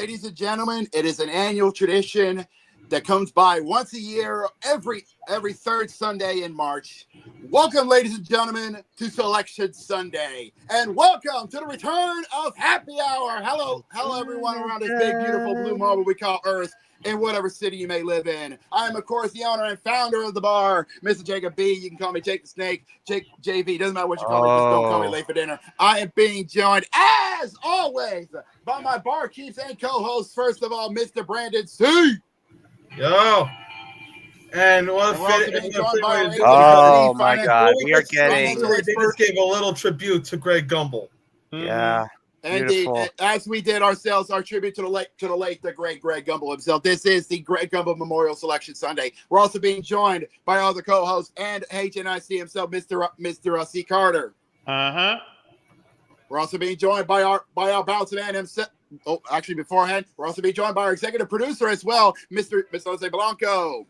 ladies and gentlemen, it is an annual tradition that comes by once a year, every third Sunday in March. Welcome, ladies and gentlemen, to Selection Sunday, and welcome to the return of Happy Hour. Hello, everyone around this big, beautiful blue marble we call Earth, in whatever city you may live in. I am, of course, the owner and founder of the bar, Mr. Jacob B. You can call me Jake the Snake, Jake JV. Doesn't matter what you call me, just don't call me late for dinner. I am being joined, as always, by my barkeeps and co-hosts. First of all, Mr. Brandon C. Yo. And Oh my God, we are getting. They just gave a little tribute to Greg Gumbel. Yeah. Indeed, as we did ourselves, our tribute to the late, the great Greg Gumbel himself. This is the Greg Gumbel Memorial Selection Sunday. We're also being joined by all the co-hosts and HNIC himself, Mr. C. Carter. We're also being joined by our bounce man himself. Oh, actually, beforehand, we're also being joined by our executive producer as well, Mr. Jose Blanco.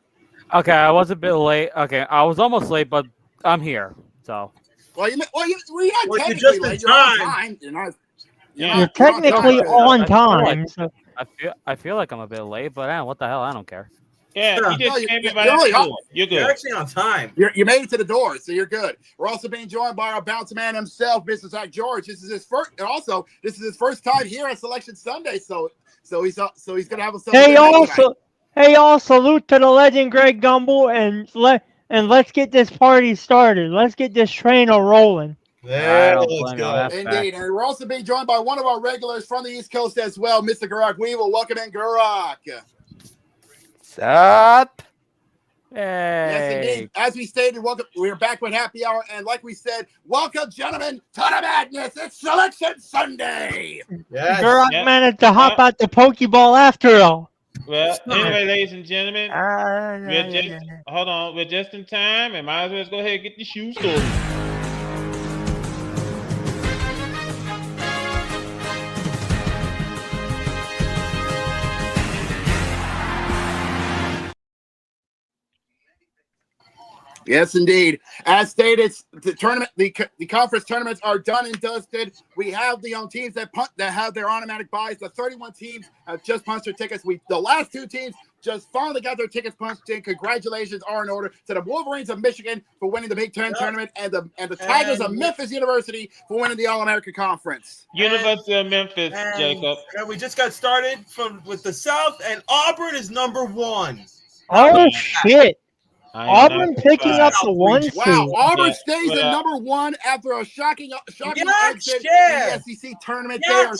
Okay, I was a bit late. Okay, I was almost late, but I'm here. So. Well, you're not technically just late. in You're time. on time. You're technically on time. I feel like I'm a bit late, but what the hell? I don't care. Yeah, you just came in by really that door. You're good. You're actually on time. You made it to the door, so you're good. We're also being joined by our bounce man himself, Mr. Zach George. This is his first, and also this is his first time here at Selection Sunday. So he's gonna have a. Hey, y'all! Salute to the legend Greg Gumbel, and let's get this party started. Let's get this train a rolling. Let's go. Indeed, and we're also being joined by one of our regulars from the East Coast as well, Mr. Garak Weevil. Welcome in, Garak. What's up? Hey. Yes, indeed. As we stated, welcome. We're back with Happy Hour, and like we said, welcome, gentlemen, to the madness. It's Selection Sunday. Yes. Garak managed to hop out the Pokeball after all. Well, anyway, ladies and gentlemen, hold on. We're just in time, and might as well go ahead and get the shoes sorted. Yes, indeed. As stated, the conference tournaments are done and dusted. We have the teams that have their automatic buys. The 31 teams have just punched their tickets. The last two teams just finally got their tickets punched in. Congratulations are in order to the Wolverines of Michigan for winning the Big Ten tournament, and the Tigers of Memphis University for winning the All-American Conference. University of Memphis, Jacob. And we just got started with the South, and Auburn is number 1. Oh shit! Auburn picking up the 1 seed. Wow, Auburn stays at number 1 after a shocking exit in the SEC tournament. That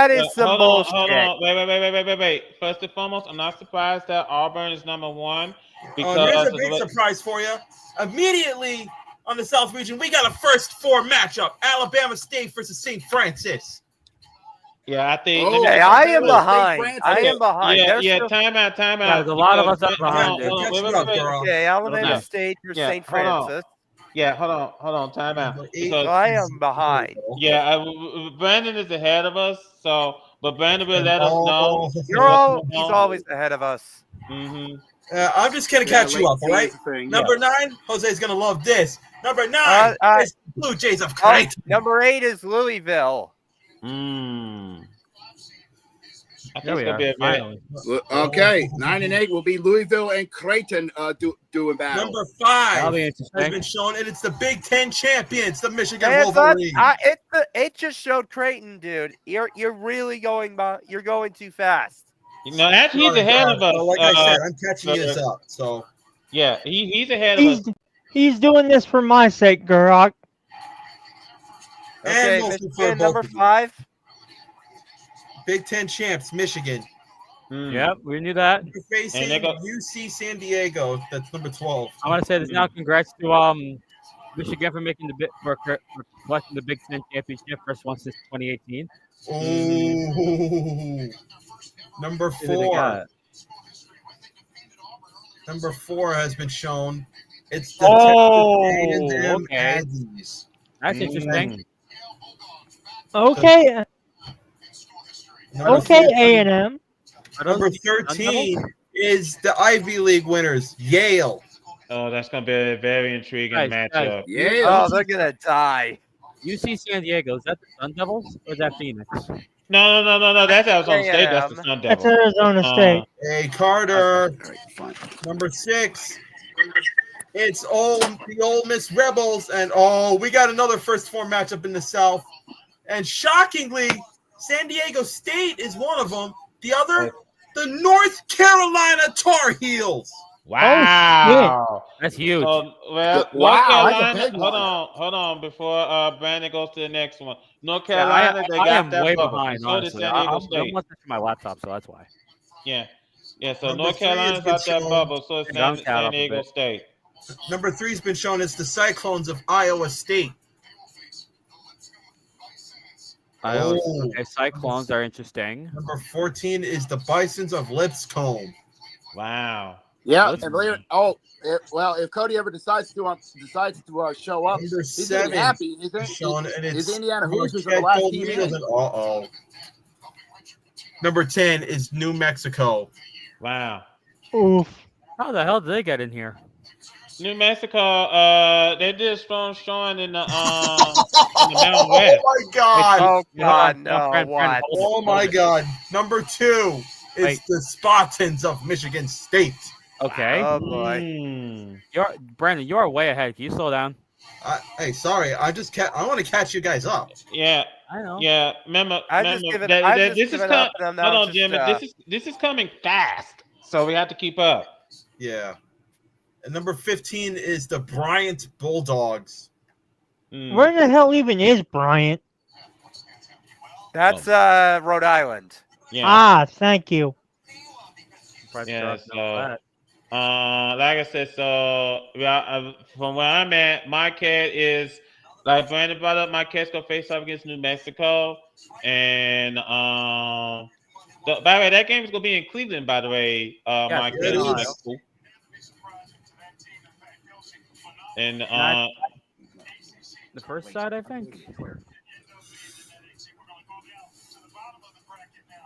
is the most. Hold on. Wait. First and foremost, I'm not surprised that Auburn is number 1. Because here's a big surprise for you. Immediately on the South region, we got a first 4 matchup: Alabama State versus St. Francis. Yeah, I think. I am behind. Time out. There's a lot of us up behind. Okay, Alabama State or St. Francis. Hold on. Time out. I am behind. Yeah, Brandon is ahead of us. But Brandon will let us know. He's always ahead of us. Mm-hmm. I'm just gonna catch you up, all right? Number 9, Jose's gonna love this. Number 9 is Blue Jays of Creighton. Number 8 is Louisville. I think it's gonna be a very... Okay, 9 and 8 will be Louisville and Creighton doing battle. Number 5 has been shown, and it's the Big Ten champions, the Michigan Wolverines. It just showed Creighton, dude. You're really going you're going too fast. Actually, he's ahead of us. Like I said, I'm catching this up. So yeah, he's ahead of us. He's doing this for my sake, Garak. Okay, number 5. Big Ten champs, Michigan. Yep, we knew that. They're facing UC San Diego. That's number 12. I want to say this now. Congrats to Michigan for making for collecting the Big Ten championship, first one since 2018. Ooh. Number 4. Number 4 has been shown. It's the Texas A&M Aggies. That's interesting. Okay. A&M. Number 13 is the Ivy League winners, Yale. Oh, that's going to be a very intriguing matchup. Yeah. Oh, they're going to die. UC San Diego, is that the Sun Devils or is that Phoenix? No. That's Arizona State. That's the A&M. Sun That's Devils. Arizona State. Hey, Carter, All right, fine. number 6. It's the Ole Miss Rebels, and we got another first 4 matchup in the South. And shockingly, San Diego State is one of them. The other, the North Carolina Tar Heels. Wow. That's huge. Well, Wow, North that's a Carolina. big one. Hold on. Before Brandon goes to the next one, North Yeah, Carolina, they I got am that way bubble. behind, So did honestly. San Diego I'm State. watching my laptop, so that's why. Yeah. So Number North 3 has Carolina's been out that shown. bubble. So it's Down San cat up a Diego bit. State. Number 3 has been shown as the Cyclones of Iowa State. Okay, Cyclones are interesting. Number 14 is the Bisons of Lipscomb. Wow. Yeah, Let's- and believe it. If Cody ever decides to show up, Number he's gonna 7 be happy. is shown, and His it's Indiana Hoosiers are the Marquette last Gold team Eagles, in. and Number 10 is New Mexico. Wow. Oof. How the hell did they get in here? New Mexico, they did a strong showing in the Mountain West. Oh my God! Oh God, No, no! Brandon, What? hold it, Oh my hold it. God! Number 2 is Wait. the Spartans of Michigan State. Okay. Oh boy. Brandon, you're way ahead. Can you slow down? Hey, sorry, I want to catch you guys up. Yeah. I know. Yeah, remember, I just given this is up. And I'm hold now on, Jimmy. This is coming fast, so we have to keep up. Yeah. And number 15 is the Bryant Bulldogs. Where the hell even is Bryant? That's Rhode Island. Yeah. Ah, thank you. Yeah. So, like I said, from where I'm at, Marquette is like Brandon brought up. Marquette's gonna face off against New Mexico, and by the way, that game is gonna be in Cleveland. By the way, Marquette it and New is. Mexico. And The first side, I think.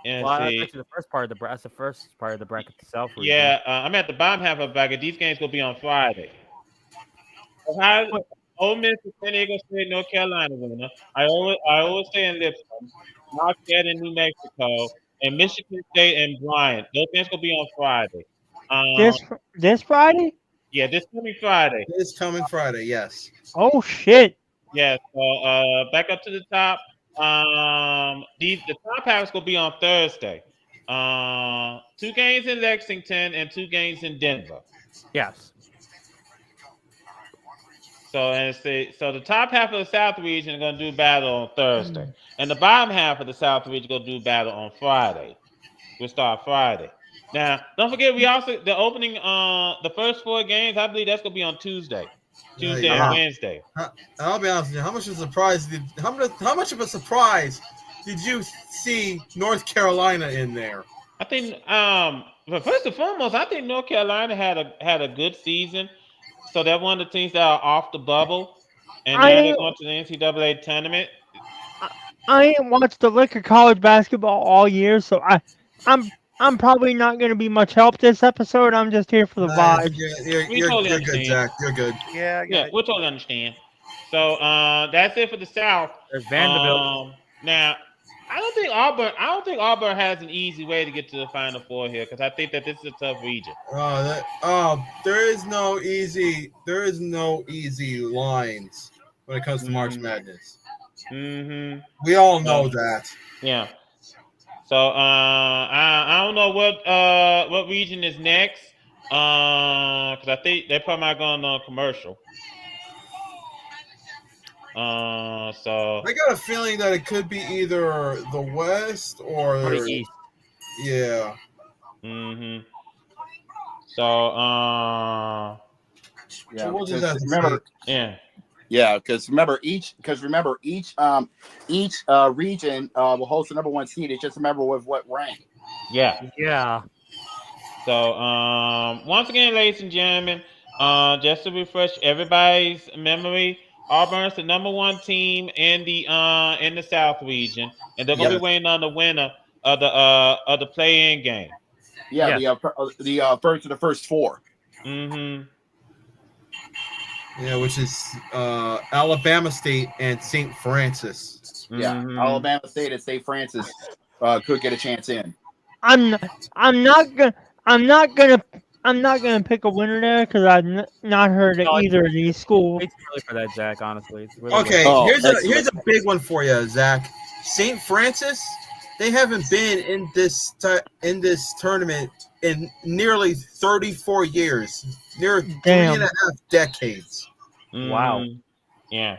and Well, that's see, actually the first part of the bracket. That's the first part of the bracket itself. yeah, I'm at the bottom half of the bracket. These games will be on Friday. Ohio, Ole Miss, San Diego State, North Carolina winner. I always say in Lipscomb, Marquette and New Mexico, and Michigan State and Bryant. Those games will be on Friday. This Friday? Yeah, this coming Friday. This coming Friday, yes. Oh shit! Yeah. So back up to the top. The top half is gonna be on Thursday. 2 games in Lexington and 2 games in Denver. Yes. So the top half of the South region is going to do battle on Thursday, and the bottom half of the South region is going to do battle on Friday. We'll start Friday. Now, don't forget, we also the opening the first 4 games. I believe that's going to be on Tuesday and Wednesday. I'll be honest with you. How much of a surprise did you see North Carolina in there? I think, but first and foremost, I think North Carolina had a good season. So they're one of the teams that are off the bubble, and now they're going to the NCAA tournament. I ain't watched the lick of college basketball all year, so I'm probably not going to be much help this episode. I'm just here for the vibe. You're good, Zach. You're good. Yeah, we totally understand. So that's it for the South. There's Vanderbilt. Now, I don't think Auburn has an easy way to get to the Final Four here, because I think that this is a tough region. There is no easy lines when it comes to March Madness. Mm-hmm. We all know that. Yeah. So I don't know what region is next, because I think they're probably not going on commercial. So I got a feeling that it could be either the West or the East. Yeah. Mm-hmm. So Yeah, we'll just have to remember. Yeah. Yeah, because remember each region will host the number 1 seed. It's just remember with what rank. Yeah. Yeah. So once again, ladies and gentlemen, just to refresh everybody's memory, Auburn's the number 1 team in the South region, and they're gonna be waiting on the winner of the play-in game. Yeah, the first of the first 4. Mm-hmm. Yeah, which is Alabama State and St. Francis. Yeah, Mhm. Alabama State and St. Francis could get a chance in. I'm not gonna pick a winner there because I've not heard of No, it's- either of these schools. It's early for that, Zach. Honestly, it's really Okay, Oh, here's excellent. a big one for you, Zach. St. Francis, they haven't been in this tournament in nearly 34 years, near Damn. 3.5 decades. Wow. Mhm. Yeah.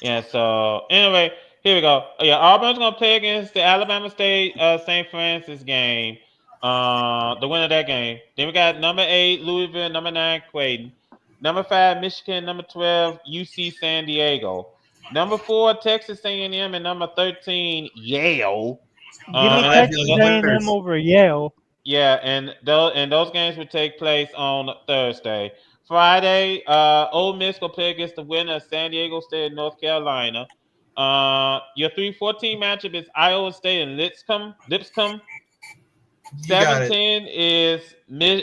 Yeah. So anyway, here we go. Yeah, Auburn's gonna play against the Alabama State St. Francis game. The winner of that game. Then we got number 8 Louisville, number 9 Creighton, number 5 Michigan, number 12 UC San Diego, number 4 Texas A&M, and number 13 Yale. Give me And Texas winners. A&M over Yale. yeah, and those games will take place on Thursday. Friday, Ole Miss will play against the winner of San Diego State and North Carolina. Your 3-14 matchup is Iowa State and Lipscomb. You got it. 7-10 is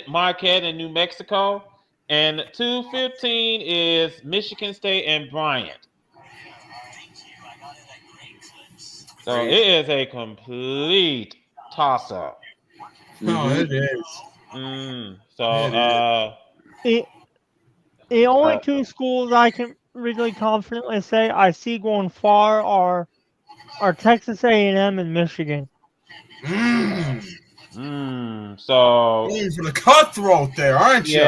Marquette and New Mexico. And 2-15 is Michigan State and Bryant. So it is a complete toss-up. No, it is. The only two schools I can really confidently say I see going far are Texas A&M and Michigan. So Going for the cutthroat there, aren't you?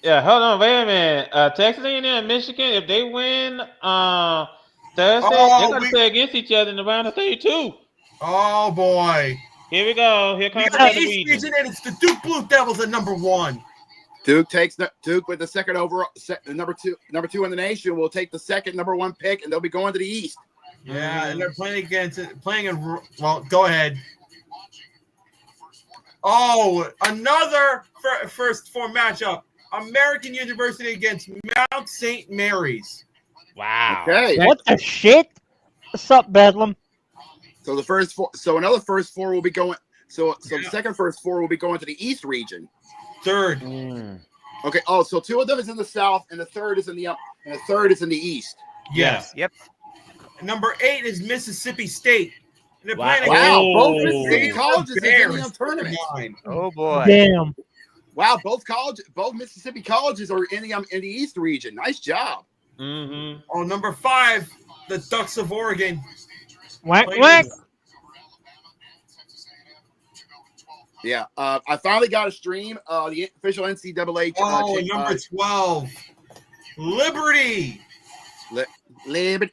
yeah. Hold on, wait a minute. Texas A&M and Michigan, if they win Thursday, they're gonna play against each other in the round of 32. Oh boy! Here we go. Here We comes got another the East region. region, and it's the Duke Blue Devils at number 1. Duke with the second overall, number two in the nation. Will take the second number 1 pick, and they'll be going to the East. Yeah, and they're playing in. Well, go ahead. Oh, another first 4 matchup. American University against Mount St. Mary's. Wow. Okay. What the shit? What's up, Bedlam? So the first 4. So another first 4 will be going. So the second first 4 will be going to the East region. Third. Okay. Oh, so 2 of them is in the South, and the third is in the East. Yes. Yep. Number 8 is Mississippi State. And they're playing Wow. against Both Mississippi colleges in the tournament. Oh boy. Damn. Wow. Both Mississippi colleges are in the East region. Nice job. Oh, number 5, the Ducks of Oregon. Whack, whack. Yeah. I finally got a stream. The official NCAA. Oh, number 12, Liberty. Liberty.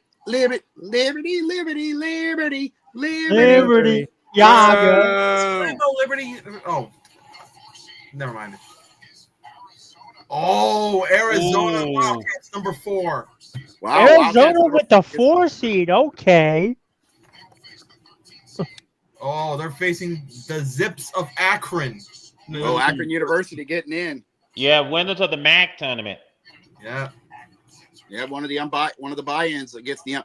Yaga. No, Liberty. Oh, never mind. Oh, Arizona Wildcats, number 4. Wow. Arizona with the 4 seed. Okay. Oh, they're facing the Zips of Akron. Oh, Akron University getting in. Yeah, winners of the MAC tournament. Yeah. Yeah, one of the buy-ins that gets the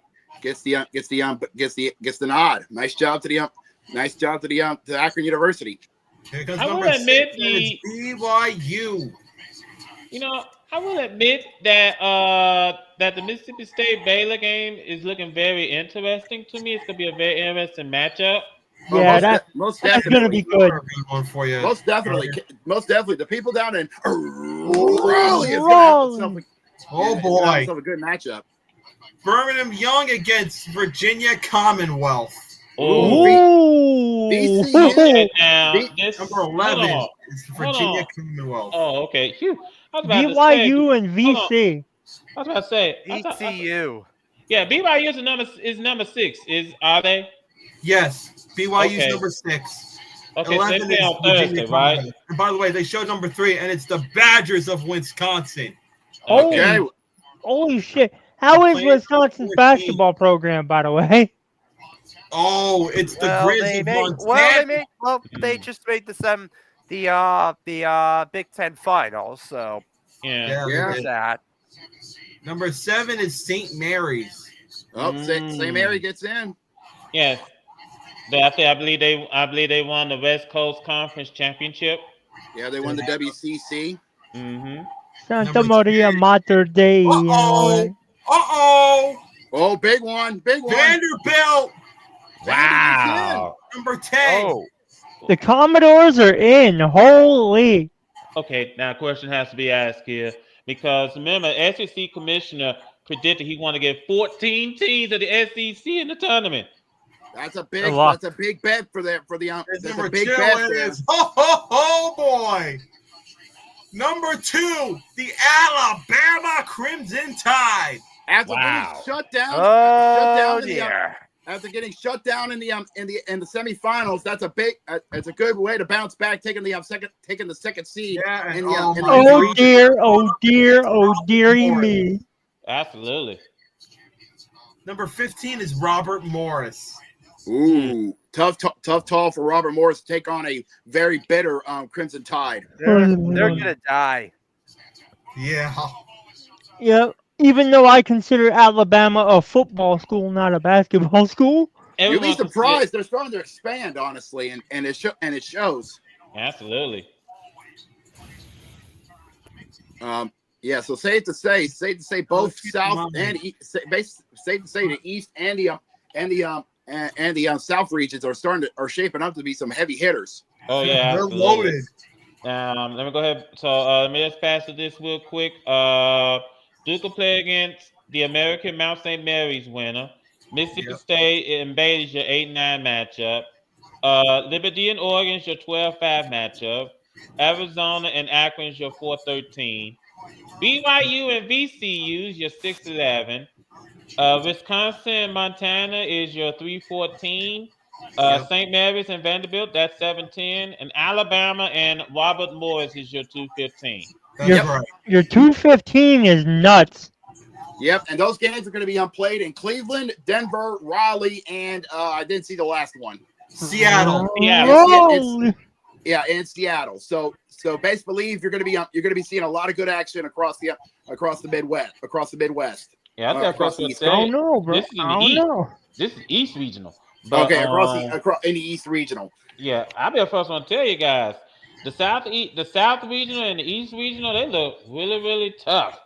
nod. Nice job to Akron University. Here comes I will number 6, admit and it's BYU. You know, I will admit that that the Mississippi State Baylor game is looking very interesting to me. It's gonna be a very interesting matchup. Yeah, most that's definitely gonna be good. One for you. Most definitely. The people down in Raleigh is gonna have a good matchup. Birmingham Young against Virginia Commonwealth. Ooh. VCU. Number 11 is Virginia Commonwealth. Oh, okay. Phew. I was about to say, BYU and VC. I was about to say VCU. Yeah, BYU is number 6. Are they? Yes, BYU's Okay. number 6. Okay, so 11 they play is on Virginia Thursday, right? Commonwealth. And by the way, they showed number 3, and it's the Badgers of Wisconsin. Okay. Holy shit. How is Wisconsin's basketball program, by the way? Oh, it's the Grizz of Montana. They just made the Big Ten finals, so Yeah. there's that. Number 7 is St. Mary's. Oh, St. Mary gets in. Yes. I believe they won the West Coast Conference Championship. Yeah, they won the WCC. Santa Maria Mater Dei. Uh-oh. Oh, big one. Vanderbilt. Wow. Number 10. Oh, The Commodores are in. Holy. Okay, now a question has to be asked here because remember, SEC commissioner predicted he want to get 14 teams of the SEC in the tournament. That's a Good luck. big bet for the There's that's number a big 2. bet It there. is oh boy. Number 2, the Alabama Crimson Tide. After Wow. getting shut down, oh in the dear. after getting shut down in the semifinals, that's a big it's a good way to bounce back, taking the second seed Yeah, and in the oh in my the Oh region. dear, oh dear, oh dearie me. Absolutely. Number 15 is Robert Morris. Ooh, tough tall for Robert Morris to take on a very bitter Crimson Tide. They're gonna die. Yeah. Yeah, even though I consider Alabama a football school, not a basketball school. You'll be Everyone can see surprised. They're starting to expand, honestly, and it shows. it. Absolutely. Yeah, so safe to say both keep South in mind. and safe to say the East and the South regions are shaping up to be some heavy hitters. Oh yeah, They're absolutely. loaded. Let me go ahead. So let me just pass through this real quick. Duke will play against the American Mount St. Mary's winner. Mississippi Yep. State and Beta is your 8-9 matchup. Liberty and Oregon is your 12-5 matchup. Arizona and Akron is your 4-13. BYU and VCU is your 6-11. Wisconsin and Montana is your 3-14. Yep. St. Mary's and Vanderbilt, that's 7-10. And Alabama and Robert Morris is your 2-15. That's Yep. right. Your 215 is nuts. Yep, and those games are going to be played in Cleveland, Denver, Raleigh, and I didn't see the last one. Seattle. Yeah. Holy. Yeah, in Seattle. So best believe you're going to be seeing a lot of good action across the Midwest. Yeah, I across think the that's East I don't what know, bro. This is in I the don't East. know. This is East Regional. But, Okay, across in the East Regional. Yeah, I'll be the first one to tell you guys. The South Regional and the East Regional, they look really, really tough.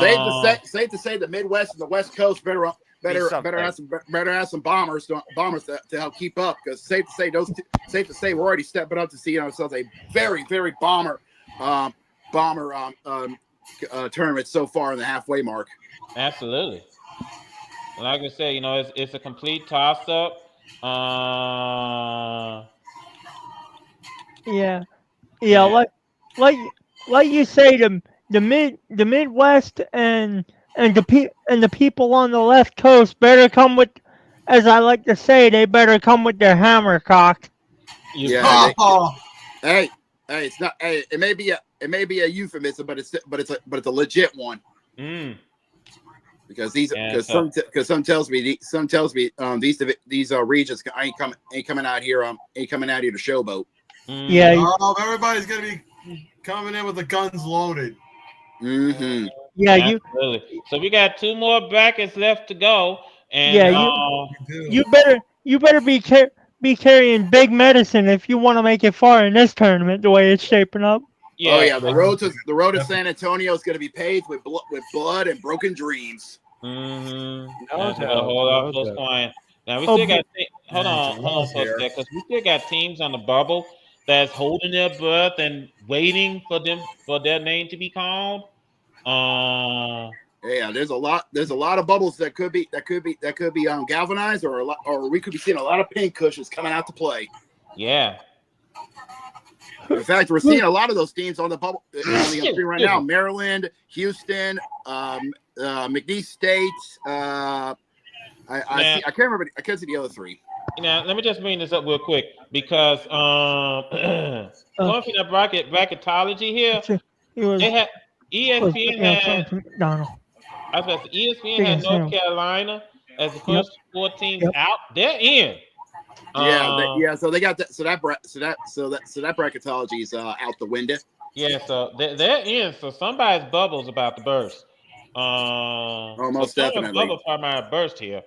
Safe to say the Midwest and the West Coast better have some bombers to help keep up, because safe to say we're already stepping up to see ourselves a very, very bomber tournament so far in the halfway mark. Absolutely. Like I said, it's a complete toss-up. Yeah, Yeah. like you say, the Midwest and the people on the left coast better come with, as I like to say, they better come with their hammer cocked. Yeah. Oh, Hey, it's not. Hey, it may be a euphemism, but it's a legit one. Because some tells me these regions ain't coming out here to showboat. Yeah, everybody's gonna be coming in with the guns loaded. Mm-hmm. yeah, Absolutely. So we got 2 more brackets left to go, and you better be carrying big medicine if you want to make it far in this tournament. The way it's shaping up. yeah. Oh yeah, the road to San Antonio is going to be paved with blood and broken dreams. Mm-hmm. No Hold doubt. off those quiet. Now we Oh, still got hold on for a sec, because we still got teams on the bubble that's holding their breath and waiting for their name to be called. Yeah, there's a lot of bubbles that could be galvanized, or we could be seeing a lot of pink cushions coming out to play. Yeah. In fact, we're seeing a lot of those teams on the bubble on the screen right now. Maryland, Houston, McNeese State. I can't remember. I can't see the other 3. Now let me just bring this up real quick, because going through the bracketology here, they had ESPN had McDonald. I was about to say, ESPN had North Carolina as the first 4 teams out. They're in. So they got that. So that bracketology is out the window. Yeah, so they're in. So somebody's bubble's about to burst. Most so definitely. Bubble probably might burst here.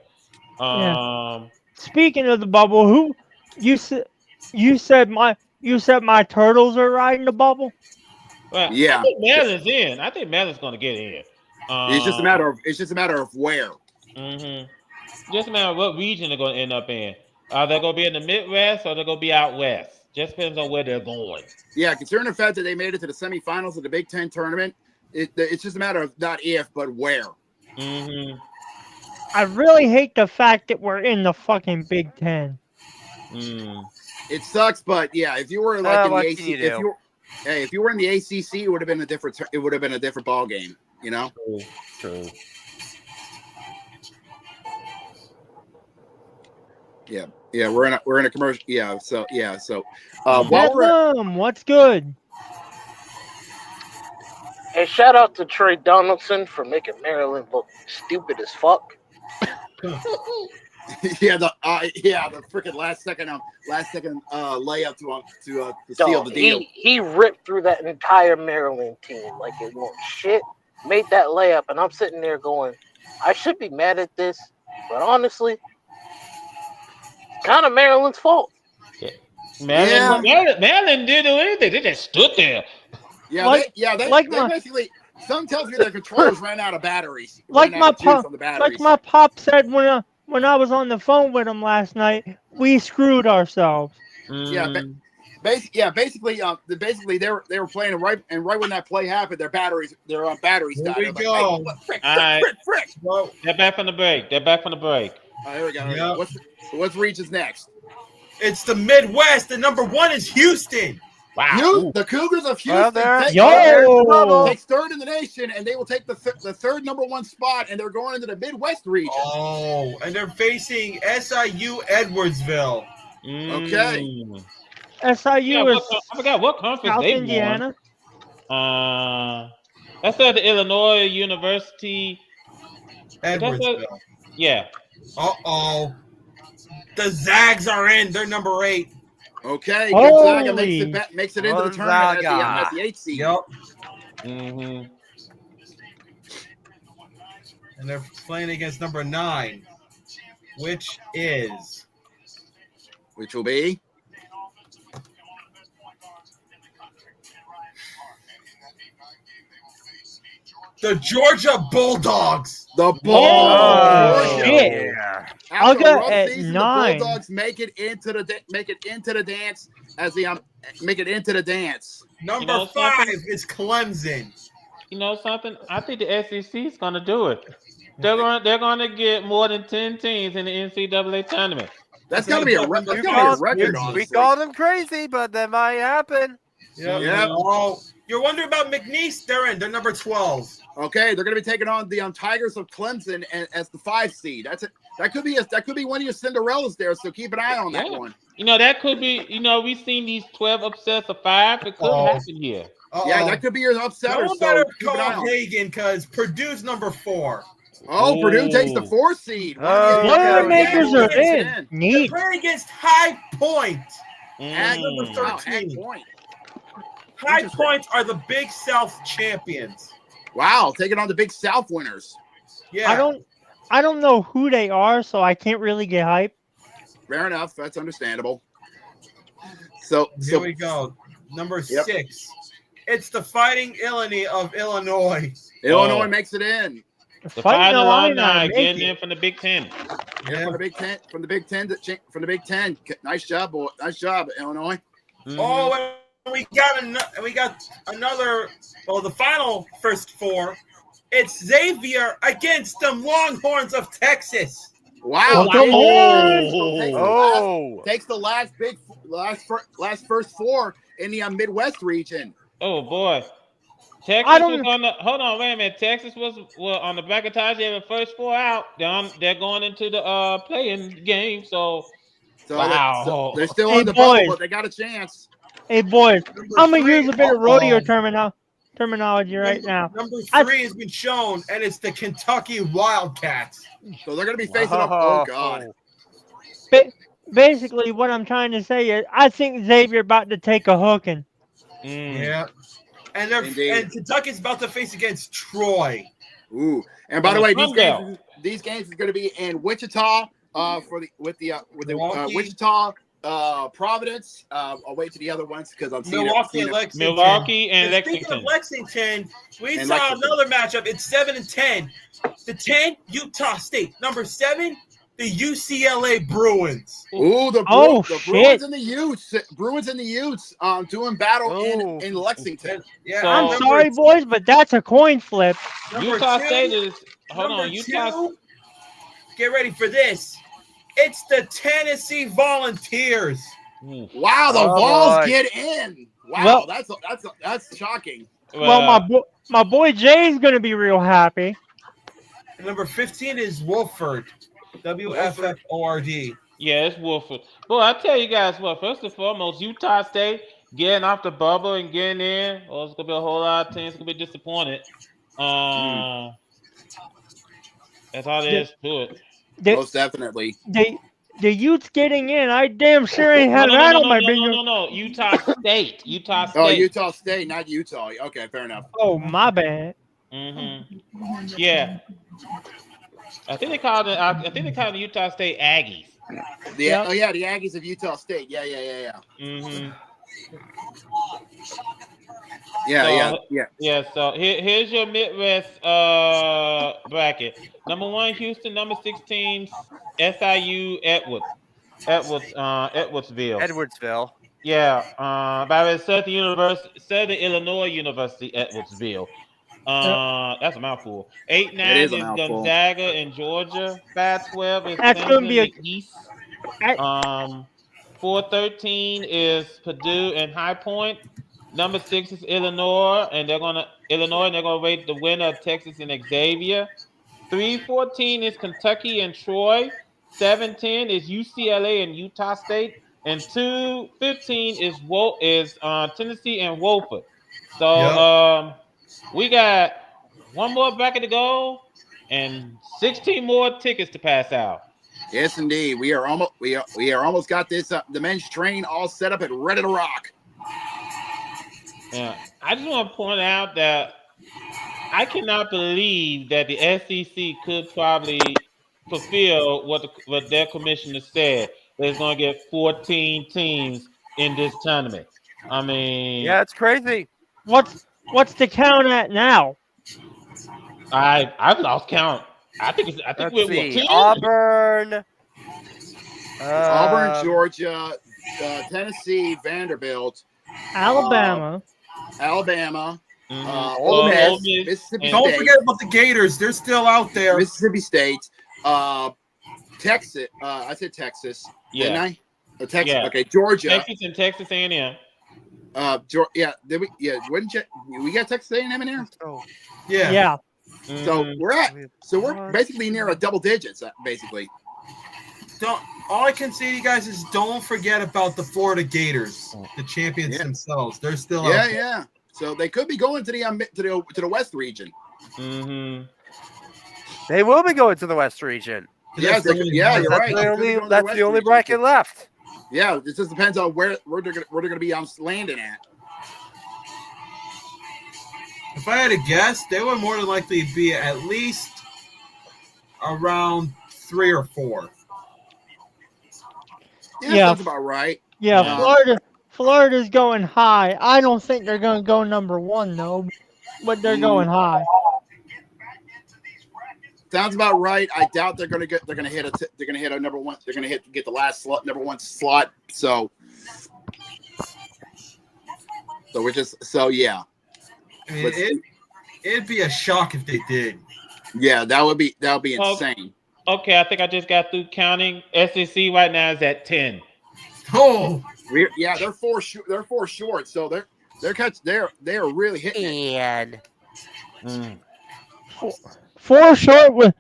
Speaking of the bubble, who you said my turtles are riding the bubble? Well, Yeah. I think Maryland's in. I think Maryland's going to get in. It's just a matter of where. Just a matter of what region they're going to end up in. Are they going to be in the Midwest or they're going to be out west? Just depends on where they're going. Yeah, considering the fact that they made it to the semifinals of the Big Ten tournament, it's just a matter of not if, but where. I really hate the fact that we're in the fucking Big Ten. It sucks, but yeah, if you were like in the what ACC, can you do? if you were in the ACC, it would have been a different ball game, you know. True. Yeah, we're in a commercial. Yeah, so What's good? Hey, shout out to Trey Donaldson for making Maryland look stupid as fuck. the freaking last second layup to seal the deal. He ripped through that entire Maryland team like it won't shit. Made that layup, and I'm sitting there going, I should be mad at this, but honestly, kind of Maryland's fault. Maryland didn't do anything. They just stood there. They basically. Some tells me their controllers ran out of batteries. Like my pop said when I was on the phone with him last night, we screwed ourselves. Basically, they were playing right when that play happened, their batteries died. Here we go. Frick. They're back from the break. Oh, here we go. Yep. What's Reach's next? It's the Midwest. The number one is Houston. Wow. The Cougars of Houston takes third in the nation, and they will take the third number one spot, and they're going into the Midwest region. Oh, and they're facing SIU Edwardsville. Okay. SIU is I forgot what conference South they Indiana. won. That's at the Illinois University. Edwardsville. Yeah. Uh-oh. The Zags are in. They're number 8. Okay, Gonzaga makes it into the tournament Gonzaga. at the 8th seed. Yep. Mm-hmm. And they're playing against number 9, which will be the Georgia Bulldogs. The Bulldogs. Oh, shit. Yeah. I'll After go a rough at season, 9. The Bulldogs make it into the dance as they make it into the dance. Number 5 is Clemson. You know something? I think the SEC is going to do it. They're going to get more than 10 teams in the NCAA tournament. That's going to be a record. We called them crazy, but that might happen. Yeah. Oh, you're wondering about McNeese? They're in. They're number 12. Okay, they're going to be taking on the Tigers of Clemson as the 5 seed. That could be one of your Cinderellas there. So keep an eye on that one. You know that could be. You know we've seen these 12 upsets of 5. It could happen here. Yeah, that could be your upsetter. Someone better call Hagen because Purdue's number 4. Oh, Purdue takes the 4 seed. Boilermakers are in. Neat. They're playing against High Point. Number 13. High Point are the Big South champions. Wow, taking on the Big South winners. Yeah. I don't know who they are, so I can't really get hyped. Fair enough. That's understandable. So here we go. Number 6. It's the Fighting Illini of Illinois. Illinois makes it in. The Fighting Illini getting in from the Big Ten. Yeah, from the Big Ten. Nice job, boy. Nice job, Illinois. Mm-hmm. Oh, and we got another. Well, the final first 4. It's Xavier against the Longhorns of Texas. Wow! Takes the last first 4 in the Midwest region. Oh boy. Texas was on the. Hold on, wait a minute. Texas was on the bracketology. They were first 4 out. They're going into the playing game. So wow, they're still on the bubble, but they got a chance. Hey boys, I'm gonna use a bit of rodeo terminology right now. Number 3 has been shown, and it's the Kentucky Wildcats. So they're gonna be facing up. Oh god. Basically, what I'm trying to say is, I think Xavier about to take a hooking. Yeah. And Kentucky's about to face against Troy. Ooh, and by the way, these games are going to be in Wichita with the Wichita, Providence. I'll wait to the other ones because I'm seeing Milwaukee and Lexington. Speaking of Lexington, we saw another matchup. It's 7 and 10. The 10, Utah State. Number 7, the UCLA Bruins. Ooh, the shit. Bruins and the Utes. Bruins and the Utes doing battle Ooh. in Lexington. Yeah, So- I'm number- sorry, boys, but that's a coin flip. number Utah 2, State is hold number on. Utah. 2, get ready for this. It's the Tennessee Volunteers. Wow, the Oh, Vols boy. get in. Wow, Well- that's shocking. Well, my boy Jay's gonna be real happy. And number 15 is Wolford. WFFORD. Yeah, it's Wolford. Boy, I tell you guys what. First and foremost, Utah State getting off the bubble and getting in. Oh, it's gonna be a whole lot of teams gonna be disappointed. That's all there is to it. Most definitely. The Utes getting in. I damn sure ain't had that on my bingo. No. Utah State. Utah State. Oh, Utah State, not Utah. Okay, fair enough. Oh, my bad. Yeah. I think they call it. I think they call the Utah State Aggies. Oh yeah, the Aggies of Utah State. Yeah. Yeah. So here's your Midwest bracket. Number 1, Houston. Number 16, SIU Edwardsville. Yeah. By the way, Southern Illinois University, Edwardsville. That's a mouthful. 8-9 is Gonzaga in Georgia. 5-12 is That's gonna be Clemson in the East. 4-13 is Purdue and High Point. Number 6 is Illinois, and they're gonna rate the winner of Texas and Xavier. 3-14 is Kentucky and Troy. 7-10 is UCLA and Utah State, and 2-15 is Tennessee and Wofford. So we got one more bracket to go and 16 more tickets to pass out. Yes, indeed. We are almost got this the men's train all set up and ready to rock. Yeah, I just want to point out that I cannot believe that the SEC could probably fulfill what their commissioner said. They're going to get 14 teams in this tournament. I mean, Yeah, it's crazy. What's the count at now? I've lost count. I think Let's we're see. 10? Auburn. Auburn, Georgia, Tennessee, Vanderbilt, Alabama. Ole Miss. Mississippi Don't State, forget about the Gators. They're still out there. Mississippi State, Texas. I said Texas, didn't I? Texas. Yeah. Okay, Georgia. Texas and Texas A&M. Did wouldn't you? We got Texas A&M in here. Yeah. So we're basically near a double digits, basically. All I can say to you guys is don't forget about the Florida Gators, the champions themselves. They're still out there. Yeah. So they could be going to the West region. They will be going to the West region. You're right. That's the only bracket left. Yeah, it just depends on where they're gonna be landing at. If I had to guess, they would more than likely be at least around 3 or 4. Yeah, that's about right. Yeah, Florida's going high. I don't think they're going to go number 1 though, but they're going high. Sounds about right. I doubt they're gonna hit a number 1. They're gonna get the last slot, number 1 slot. So yeah. I mean, it'd be a shock if they did. Yeah, that would be insane. Okay, I think I just got through counting. SEC right now is at 10. Oh, they're 4 short. They're 4 short. So they're really hitting it. And 4 short with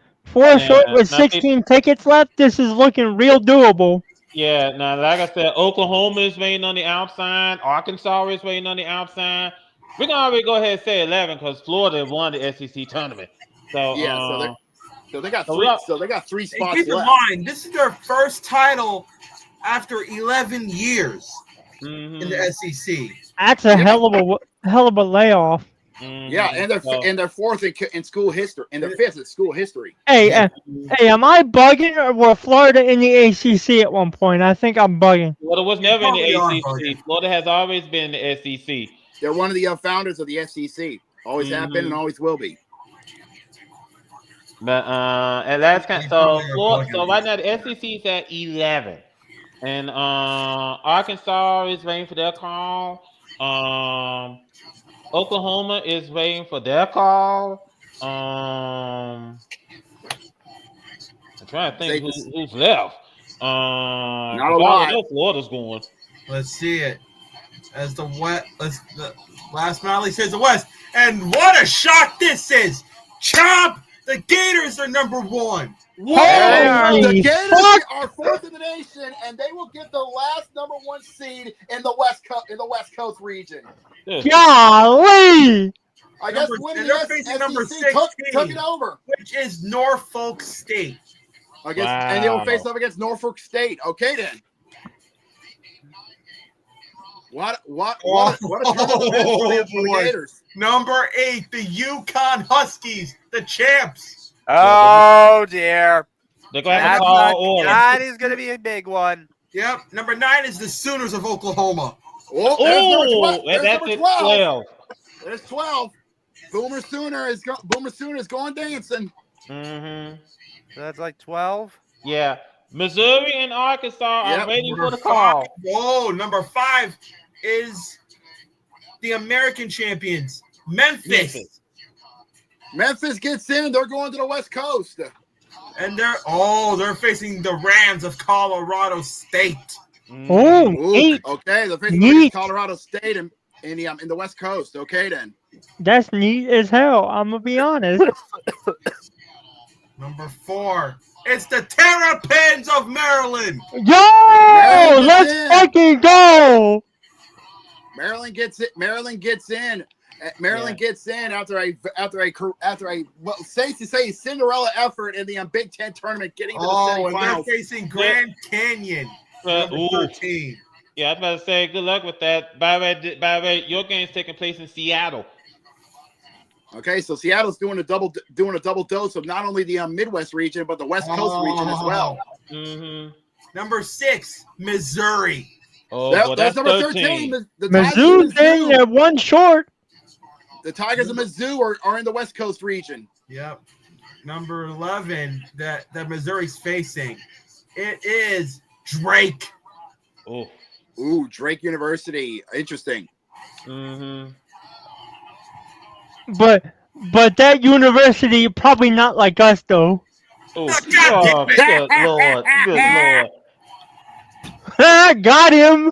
16 tickets left. This is looking real doable. Yeah, now like I said, Oklahoma is waiting on the outside. Arkansas is waiting on the outside. We're gonna already go ahead and say 11 because Florida won the SEC tournament. So so they got 3. So they got 3 spots keep in left. mind, this is their first title after 11 years in the SEC. That's a hell of a layoff. Yeah, and they're 4th in school history, and they're 5th in school history. Hey, am I bugging, or were Florida in the ACC at one point? I think I'm bugging. Florida was never in the ACC. Florida has always been in the SEC. They're one of the founders of the SEC. Always have been and always will be. But and that's kind. So right now the SEC is at 11, and Arkansas is waiting for their call. Oklahoma is waiting for their call. I'm trying to think who's left. Not a 'cause I lot. know Florida's going. Let's see it. As the last but not least, here's the West. And what a shock this is! Chomp! The Gators are number 1. Whoa! The Holy Gators fuck! are 4th in the nation, and they will get the last number 1 seed in the West Coast region. Golly! I guess winning the facing SEC number took it over. which is Norfolk State. I guess, and they will face up against Norfolk State. Okay, then. What a turn of events for the Gators. Number 8, the Yukon Huskies, the champs. Oh dear. They're going to have to call order. That is going to be a big one. Yep. Number 9 is the Sooners of Oklahoma. Oh, there's that's number it. 12. There's 12. Boomer Sooner is going dancing. Mm-hmm. So that's like 12. Yeah. Missouri and Arkansas are waiting for the call. Whoa, number 5 is the American champions, Memphis. Memphis gets in. They're going to the West Coast. And they're facing the Rams of Colorado State. Oh, neat. Okay, they're facing Colorado State in the West Coast. Okay, then. That's neat as hell. I'm gonna be honest. Number 4, it's the Terrapins of Maryland. Yo, let's fucking go. Maryland gets it. Maryland gets in. Maryland gets in after a safe to say Cinderella effort in the Big Ten tournament, getting to the semifinals. And they're facing Grand Canyon. Number 13. Yeah, I was about to say good luck with that. By the way, your game's taking place in Seattle. Okay, so Seattle's doing a double dose of not only the Midwest region but the West Coast region as well. Mm-hmm. Number 6, Missouri. Oh, that's number 13. Mizzou's in at one short. The Tigers of Mizzou are in the West Coast region. Yep. Number 11 that Missouri's facing. It is Drake. Oh. Ooh, Drake University. Interesting. Mm-hmm. But that university probably not like us though. Oh, good Lord. Good Lord. Got him.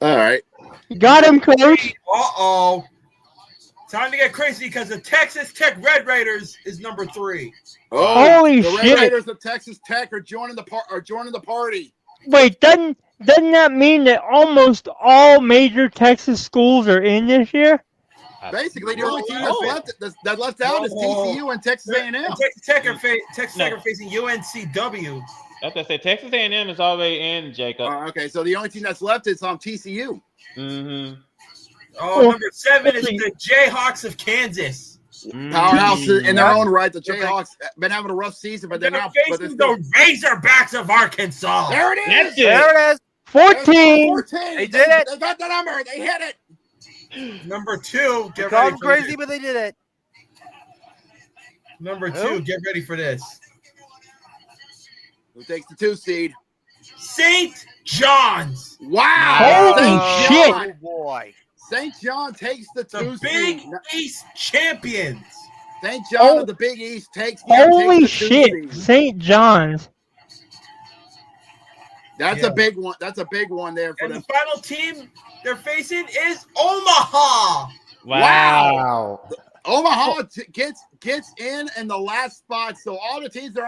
All right. Got him, coach. Uh-oh. Time to get crazy because the Texas Tech Red Raiders is number 3. Oh, holy the shit! Red Raiders of Texas Tech are joining the party. Wait, doesn't that mean that almost all major Texas schools are in this year? Basically, the only team that's left out is TCU and Texas A&M. Texas Tech are facing UNCW. That's what I said. Texas A&M is already in, Jacob. Okay, so the only team that's left is TCU. Mm-hmm. Oh, number 7 is the Jayhawks of Kansas. Powerhouse in their own right. The Jayhawks been having a rough season, but they're not facing the Razorbacks of Arkansas. There it is. There it is. 14. They did it. They got the number. They hit it. Number 2, get Call ready them for crazy, this. but they did it. Number 2, Who? get ready for this. Who takes the 2 seed? St. John's. Wow. Holy St. shit. John. Oh boy. St. John takes the 2 The Big seed. East champions. St. John of the Big East takes the Holy 2 shit, seed. St. John's. That's a big one. That's a big one there for And them. the final team they're facing is Omaha. Wow. Omaha gets in the last spot. So all the teams that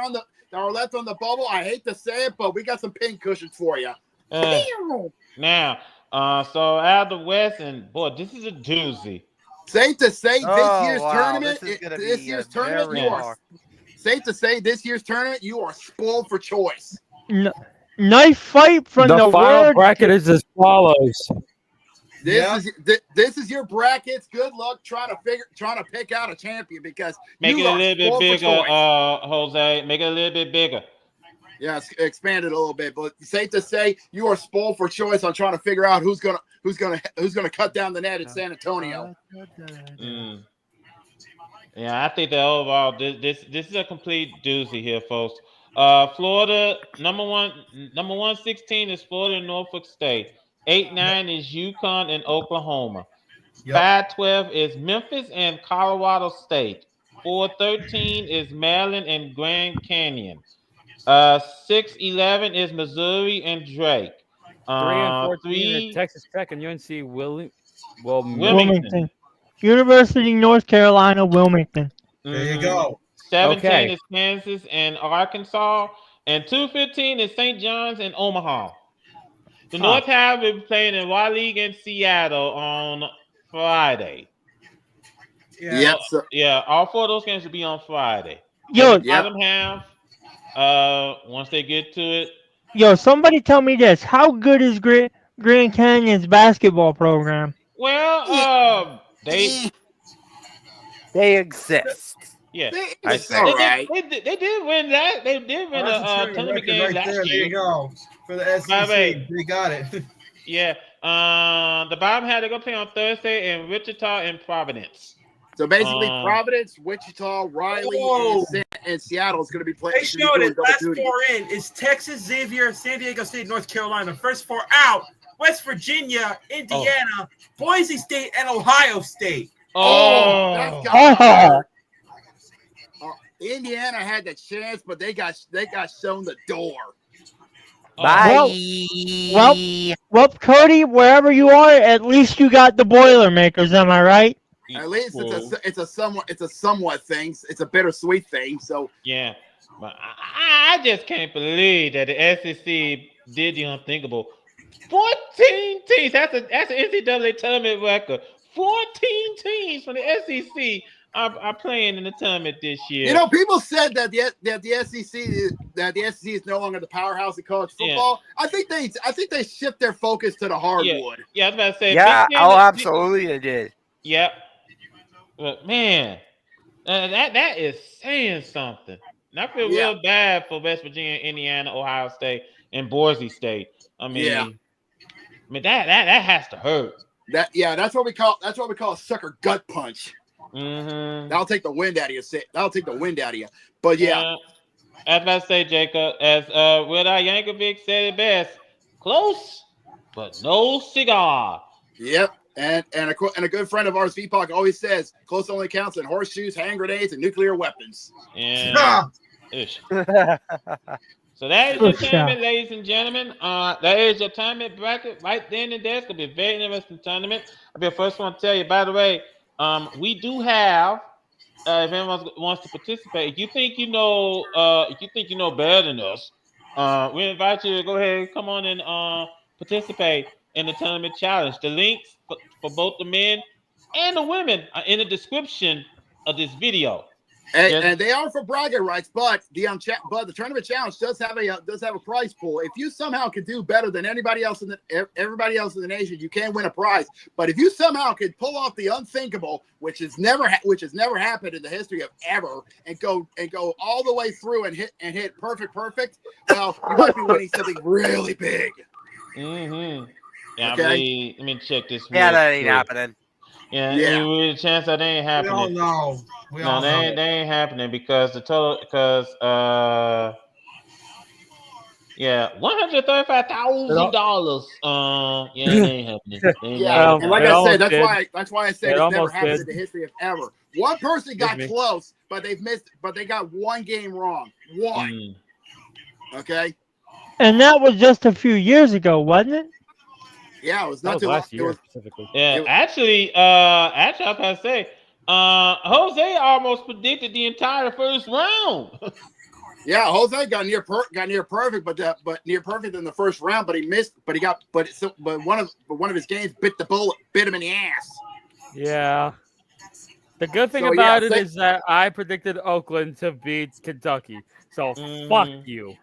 are left on the bubble, I hate to say it, but we got some pin cushions for you. Now, so out of the West, and boy, this is a doozy. Safe to say, Oh, this year's wow. tournament, This is gonna this be year's a tournament, very you are hard. safe to say this year's tournament, you are spoiled for choice. Knife fight from the final word. bracket is as follows. This is your brackets. Good luck trying to pick out a champion because Make you it a are little bit spoiled for bigger, choice. Jose. Make it a little bit bigger. Yeah, expand it a little bit, but safe to say you are spoiled for choice on trying to figure out who's gonna cut down the net at San Antonio. Yeah, I think that overall this is a complete doozy here, folks. Florida number 116 is Florida and Norfolk State. 8-9 is Yukon and Oklahoma. Yep. 5-12 is Memphis and Colorado State. 4-13 is Maryland and Grand Canyon. 6-11 is Missouri and Drake. 3 and 14 are 3 Texas Tech and UNC Wilmington. Wilmington. University, North Carolina, Wilmington. There you Mhm. go. 17 Okay. is Kansas and Arkansas, and 2-15 is St. John's and Omaha. The Huh. North High will be playing in Y League in Seattle on Friday. Yeah. Yep. So, Yeah, all 4 of those games will be on Friday. Yo, And the bottom half, once they get to it, somebody tell me this. How good is Grand Canyon's basketball program? well, eh, They exist. yeah, I it's say. all right. they did win that. They did win That's a a tournament record game right last there. There year. you go. For the SEC, By the way, they got it. Yeah, the bottom half they're gonna play on Thursday in Wichita and Providence. So basically, Providence, Wichita, Riley, and Seattle is going to be playing. They showed it. Last 4 in is Texas, Xavier, San Diego State, North Carolina. First 4 out: West Virginia, Indiana, Boise State, and Ohio State. That's got hurt. Indiana had the chance, but they got shown the door. Bye. Well, Cody, wherever you are, at least you got the Boilermakers. Am I right? At least it's a somewhat thing. It's a bittersweet thing. So yeah, but I just can't believe that the SEC did the unthinkable. 14 teams. That's an NCAA tournament record. 14 teams from the SEC are playing in the tournament this year. You know, people said that the SEC is no longer the powerhouse of college football. Yeah. I think they shift their focus to the hardwood. Yeah, I was about to say. Yeah, absolutely they did. Yep. But man, that is saying something. And I feel real bad for West Virginia, Indiana, Ohio State, and Boise State. I mean, that has to hurt. That's what we call a sucker gut punch. Mm-hmm. That'll take the wind out of you. That'll take the wind out of you. But yeah. As I say, Jacob, as Weird-Al Yankovic said it best, close but no cigar. Yep. And a good friend of ours, VPOC, always says close only counts in horseshoes, hand grenades, and nuclear weapons. Yeah. So that is your tournament, ladies and gentlemen. That is your tournament bracket right then and there. It's gonna be a very interesting tournament. I'll be the first one to tell you. By the way, we do have. If anyone wants to participate, if you think you know better than us, we invite you to go ahead and come on and participate in the tournament challenge. The links for both the men and the women are in the description of this video. And they are for bragging rights, but the tournament challenge does have a prize pool. If you somehow could do better than everybody else in the nation, you can win a prize. But if you somehow could pull off the unthinkable, which has never happened in the history of ever, and go all the way through and hit perfect, well, you might be winning something really big. Mm-hmm. Yeah, okay. Let me check this. Yeah, that ain't happening. Yeah. Any chance that ain't happening? We all know. They ain't happening because $135,000. Yeah, it ain't happening. And like I said, that's why I said it's never happened in the history of ever. One person got close, but they got one game wrong. One. Okay. And that was just a few years ago, wasn't it? Yeah, it was not too last long. year specifically. Yeah, actually, I was gonna say, Jose almost predicted the entire first round. Yeah, Jose got near perfect, but near perfect in the first round. But he missed. But one of his games bit him in the ass. Yeah. The good thing about it is that I predicted Oakland to beat Kentucky. So fuck you.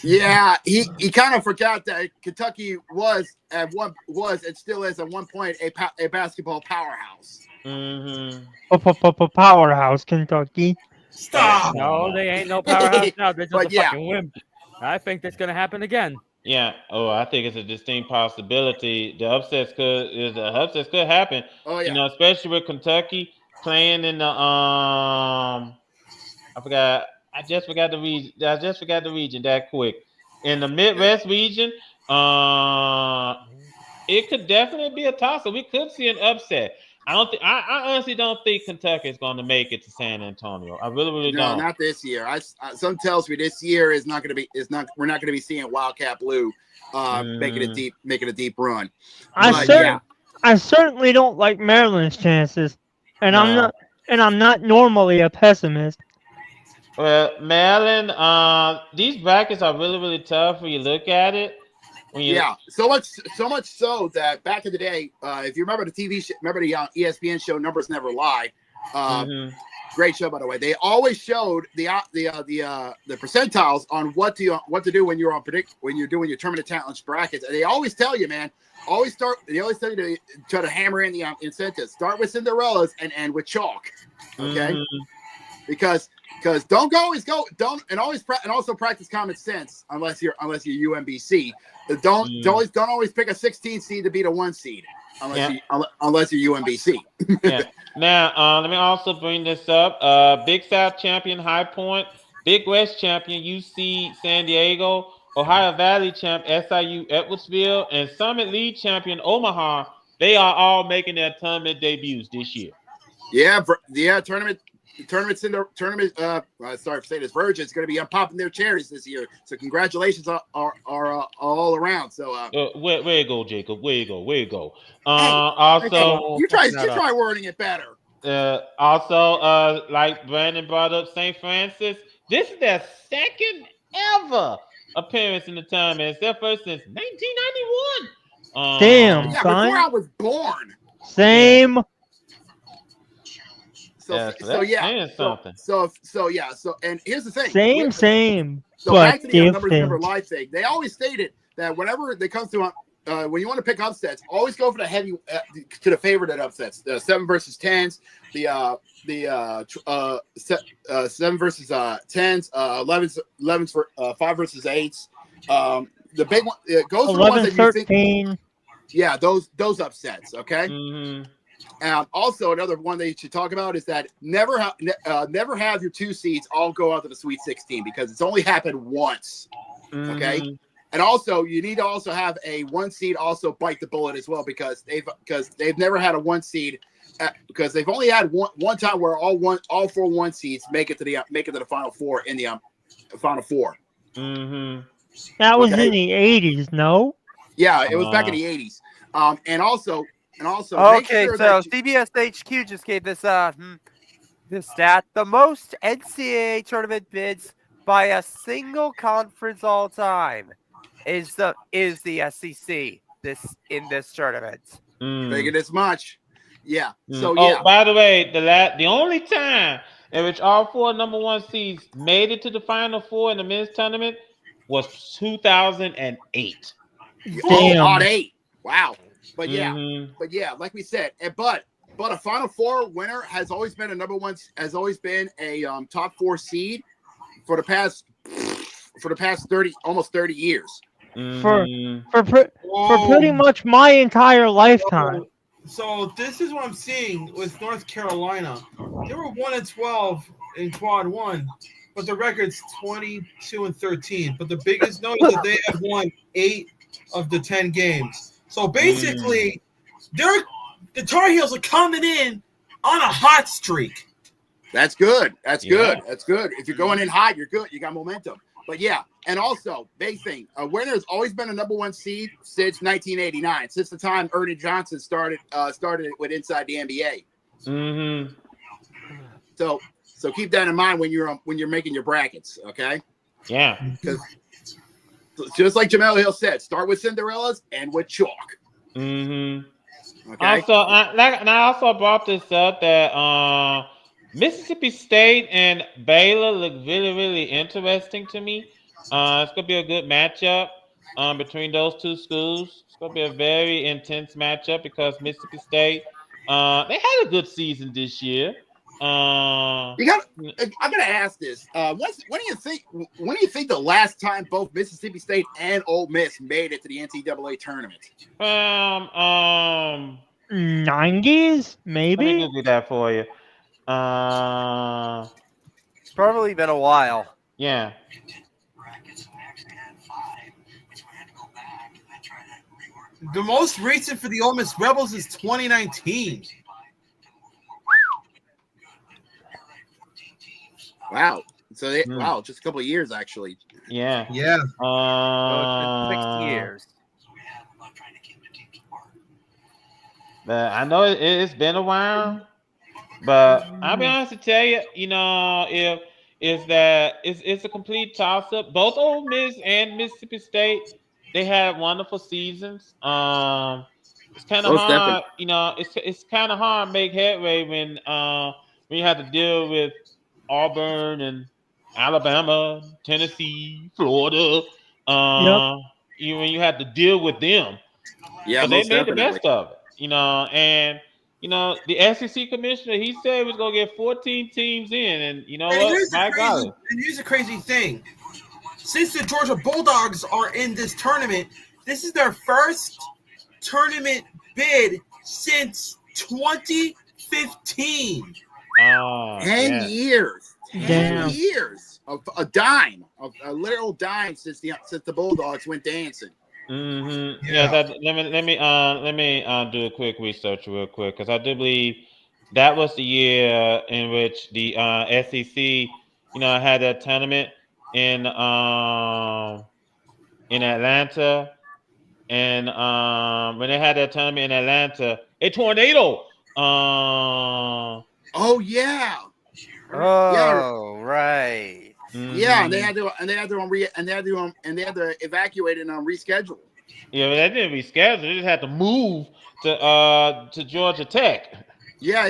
Yeah, he kind of forgot that Kentucky was and still is at one point a basketball powerhouse. Mm-hmm. Powerhouse, Kentucky. Stop. No, they ain't no powerhouse now. They're just a fucking wimp. I think that's gonna happen again. Yeah. Oh, I think it's a distinct possibility. The upsets could happen. Oh yeah. Especially with Kentucky. playing in the I forgot. I just forgot the region. I just forgot the region that quick. In the Midwest region, it could definitely be a toss-up. We could see an upset. I don't think. I honestly don't think Kentucky is going to make it to San Antonio. I really, really No, don't. not this year. Some tells me this year is not going to be. Is not. We're not going to be seeing Wildcat Blue making a deep run. I certainly don't like Maryland's chances, and No. I'm not normally a pessimist. Well, Maryland, these brackets are really, really tough when you look at it. So much so that back in the day, if you remember the TV show, remember the ESPN show Numbers Never Lie. Great show, by the way. They always showed the percentiles on what to do when you're doing your tournament challenge brackets. And they always tell you, man, they always tell you to try to hammer in the incentives. Start with Cinderellas and end with chalk. Okay, because don't also practice common sense unless you're UMBC. Don't always pick a 16 seed to beat a 1 seed unless you're UMBC. Yeah. Now, let me also bring this up. Big South champion High Point, Big West champion UC San Diego, Ohio Valley champ SIU Edwardsville, and Summit League champion Omaha. They are all making their tournament debuts this year. Tournament. Sorry for saying this. Virgin's going to be popping their cherries this year. So congratulations are all around. So where you go, Jacob? Where you go? Also, you try wording it better. Like Brandon brought up, St. Francis. This is their second ever appearance in the tournament. It's their first since 1991. Damn, son. Before I was born. Same. And here's the thing. Same. So back to the numbers never lie thing. They always stated that whenever they come to when you want to pick upsets, always go for the heavy to the favorite at upsets. The 7 versus 10s, the 7 versus 10s, 11s for 5 versus 8s. The big one goes for the ones that you 13. think. Yeah, those upsets. Okay. Also, another one that you should talk about is that never have your 2 seeds all go out to the Sweet 16 because it's only happened once. Okay, and also you need to also have a 1 seed also bite the bullet as well because they've never had a 1 seed because they've only had one time where all 4 1 seeds make it to the Final Four in the Final Four. That was in the 80s, no? Yeah, it was back in the 80s. And also, okay, so CBS HQ just gave this this stat: the most NCAA tournament bids by a single conference all time is the SEC in this tournament. Figured as much. Yeah. So by the way, the only time in which all 4 number 1 seeds made it to the Final Four in the men's tournament was 2008. Damn. Odd 8. Wow. But like we said, but a Final Four winner has always been a number 1, has always been a top 4 seed for the past 30 almost 30 years. For pretty much my entire lifetime. So this is what I'm seeing with North Carolina. They were 1-12 in Quad 1, but the record's 22-13. But the biggest note is that they have won 8 of the 10 games. So basically, the Tar Heels are coming in on a hot streak. That's good. That's good. If you're going in hot, you're good. You got momentum. But and also, big thing, a winner has always been a number 1 seed since 1989, since the time Ernie Johnson started with Inside the NBA. So keep that in mind when you're making your brackets, okay? Yeah. Because just like Jamel Hill said, start with Cinderellas and with chalk. Okay. Also, I also brought this up that Mississippi State and Baylor look really, really interesting to me. It's gonna be a good matchup between those 2 schools. It's gonna be a very intense matchup because Mississippi State they had a good season this year. I gotta ask this. When do you think the last time both Mississippi State and Ole Miss made it to the NCAA tournament? 90s, maybe. Let me do that for you. It's probably been a while. Yeah. The most recent for the Ole Miss Rebels is 2019. Wow. So wow, just a couple of years actually. Yeah. Yeah. So it's been 6 years. But I know it's been a while. But I'll be honest to tell you, if it's a complete toss up. Both Ole Miss and Mississippi State, they had wonderful seasons. It's kind of Most hard, definitely. it's kind of hard to make headway when you have to deal with Auburn and Alabama, Tennessee, Florida. When you have to deal with them. Yeah, But they most made the definitely. best of it, and the SEC commissioner, he said he was gonna get 14 teams in, and you know what? My God. And here's the crazy thing. Since the Georgia Bulldogs are in this tournament, this is their first tournament bid since 2015. 10 years. 10 years of a dime, of a literal dime since the Bulldogs went dancing. Mm-hmm. Yeah. Let me do a quick research real quick, because I do believe that was the year in which the SEC, had that tournament in Atlanta, and when they had that tournament in Atlanta, a tornado. Oh yeah. Oh right. Yeah, and they had to evacuate it and reschedule. Yeah, but they didn't reschedule. They just had to move to Georgia Tech. Yeah.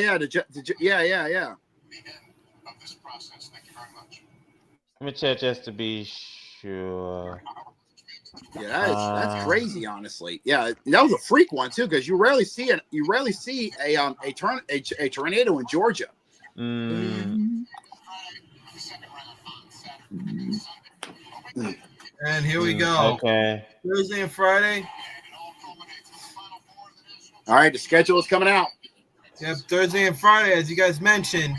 Let me check just to be sure. Yeah, that's crazy, honestly. Yeah, that was a freak one too, because you rarely see a tornado in Georgia. And here we go. Okay. Thursday and Friday. All right, the schedule is coming out. Yep, Thursday and Friday, as you guys mentioned.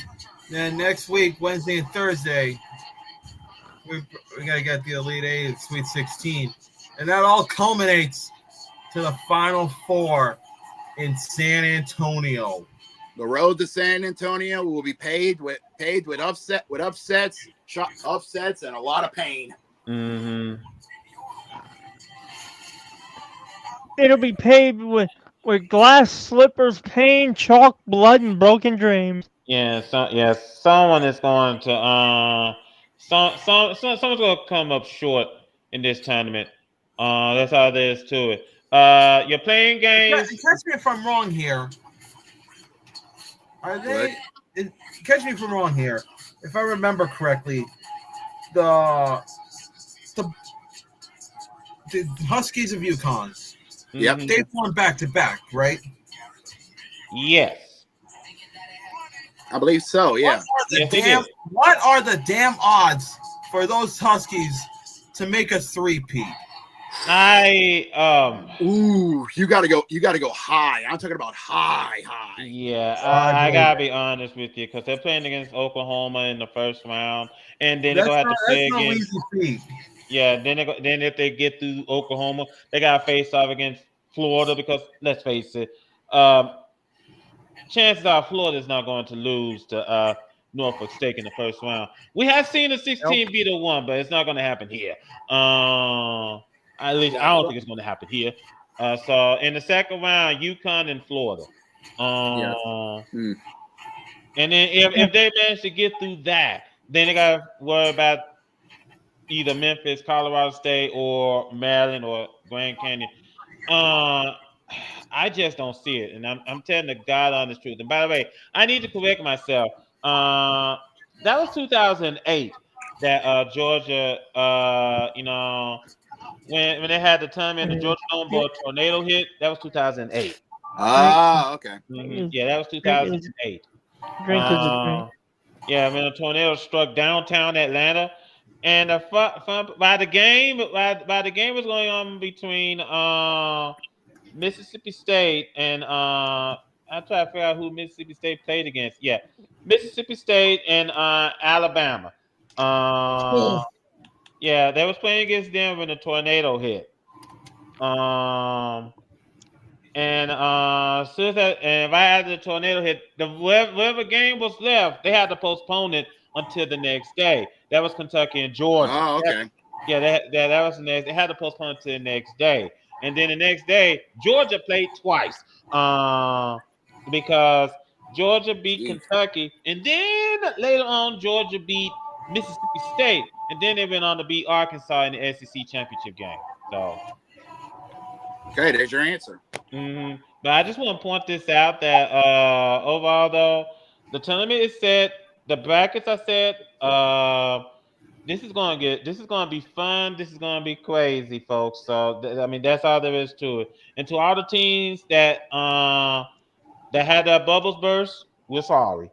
Then next week, Wednesday and Thursday, we got to get the Elite Eight and Sweet 16. And that all culminates to the Final Four in San Antonio. The road to San Antonio will be paved with upsets, and a lot of pain. Mm-hmm. It'll be paved with glass slippers, pain, chalk, blood, and broken dreams. Yeah, someone is going to someone's going to come up short in this tournament. That's all there is to it. You're playing games. Catch me if I'm wrong here. Are they? Catch me if I'm wrong here. If I remember correctly, the Huskies of UConn. Yep. They've won back-to-back, right? Yes. I believe so, yeah. What are the damn odds for those Huskies to make a three-peat? You gotta go high. I'm talking about high. Yeah, I gotta be honest with you, because they're playing against Oklahoma in the first round, and then they're gonna have to play against. Yeah, then if they get through Oklahoma, they gotta face off against Florida, because let's face it, chances are Florida is not going to lose to Norfolk State in the first round. We have seen a 16 beat a 1, but it's not going to happen here. At least I don't think it's going to happen here. So in the second round, UConn and Florida. And then if they manage to get through that, then they got to worry about either Memphis, Colorado State, or Maryland, or Grand Canyon. I just don't see it, and I'm telling the God honest truth. And by the way, I need to correct myself. That was 2008 that Georgia, when they had the tournament, the Georgia Dome Bowl tornado hit. That was 2008. Okay. Mm-hmm. Yeah, that was 2008. Yeah, when the tornado struck downtown Atlanta, and by the game was going on between Mississippi State and I try to figure out who Mississippi State played against. Yeah, Mississippi State and Alabama. Yeah, they was playing against them when the tornado hit. And soon as that, and right after the tornado hit, whatever game was left, they had to postpone it until the next day. That was Kentucky and Georgia. Oh, okay. Yeah, that was the next. They had to postpone it to the next day, and then the next day, Georgia played twice. Because Georgia beat Kentucky, and then later on, Georgia beat Mississippi State, and then they went on to beat Arkansas in the SEC championship game. So, okay, there's your answer. But I just want to point this out that overall, though, the tournament is set. The brackets are set. This is gonna be fun. This is gonna be crazy, folks. So I mean, that's all there is to it. And to all the teams that had their bubbles burst, we're sorry.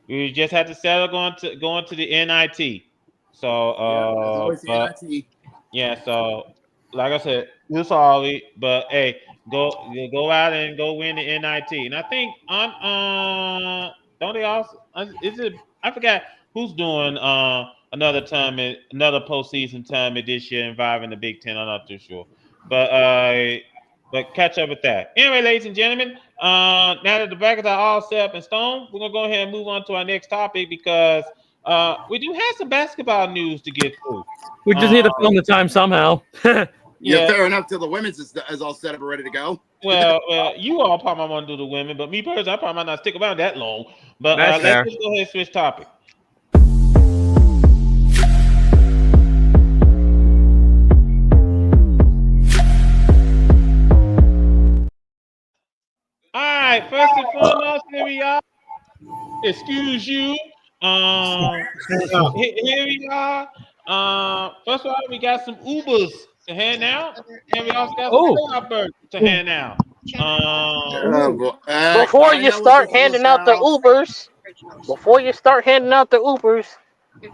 You just had to settle going to the NIT. So yeah. So like I said, we're sorry, but hey, go out and go win the NIT. And I think don't they also is it? I forgot who's doing another postseason tournament this year involving the Big Ten. I'm not too sure, but catch up with that. Anyway, ladies and gentlemen, now that the brackets are all set up in stone, we're gonna go ahead and move on to our next topic because we do have some basketball news to get through. We just need to fill in the time somehow. Yeah, fair enough. Till the women's is all set up and ready to go. Well, you all probably want to do the women, but me personally, I probably might not stick around that long. But let's just go ahead and switch topic. All right, first and foremost, here we are. Excuse you. Here we are. First of all, we got some Ubers to hand out, and we also got some playoff birds to hand out. Before you start handing out the Ubers,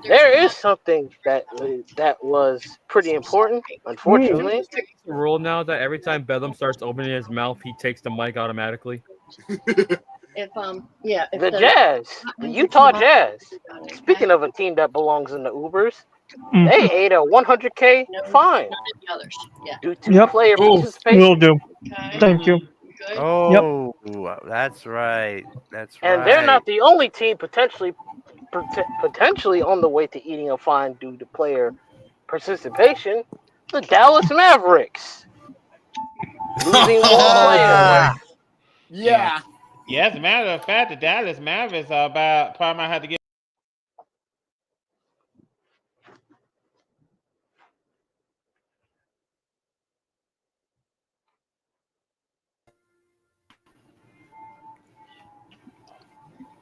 there is something that was pretty important. Unfortunately, It's the rule now that every time Bedlam starts opening his mouth, he takes the mic automatically. The Jazz, the Utah Jazz. Speaking of a team that belongs in the Ubers, they ate a $100K fine due to player participation. Will do. Thank you. Oh, that's right. That's right. And they're not the only team potentially on the way to eating a fine due to player participation. The Dallas Mavericks losing one player. Yeah. Yeah, as a matter of fact, the Dallas Mavericks are probably might have to get.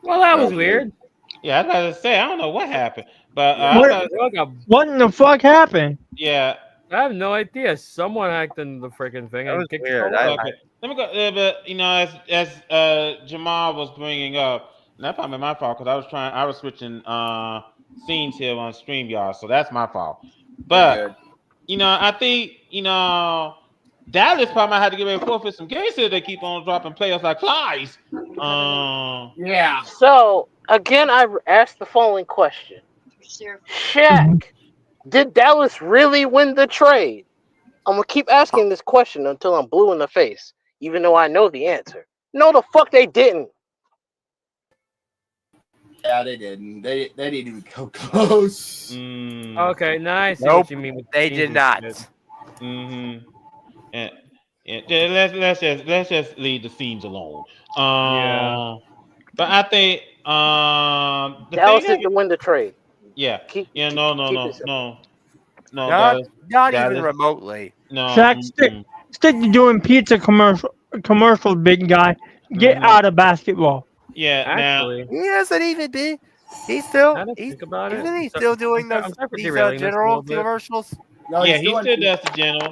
Well, that was weird. Yeah, I was about to say I don't know what happened, but what in the fuck happened? Yeah, I have no idea. Someone hacked into the freaking thing. That was kicked weird. Let me go. But as Jamal was bringing up, and that's probably my fault because I was switching scenes here on StreamYard, so that's my fault. But I think Dallas probably might have to get ready to forfeit some games here. They keep on dropping players like flies. Yeah. So again, I asked the following question: Shaq, did Dallas really win the trade? I'm gonna keep asking this question until I'm blue in the face, even though I know the answer. No, the fuck they didn't. Yeah, they didn't. They didn't even go close. Okay, nice. Nope, What you mean with they did not. And let's just leave the scenes alone. But I think Dallas didn't win the trade. Yeah. No. Not even remotely. No. Shaq, stick to doing pizza commercials, big guy. Get out of basketball. Yeah, actually, he hasn't even been. He's still. Think about isn't it. he still doing these general commercials? No, he still does the general.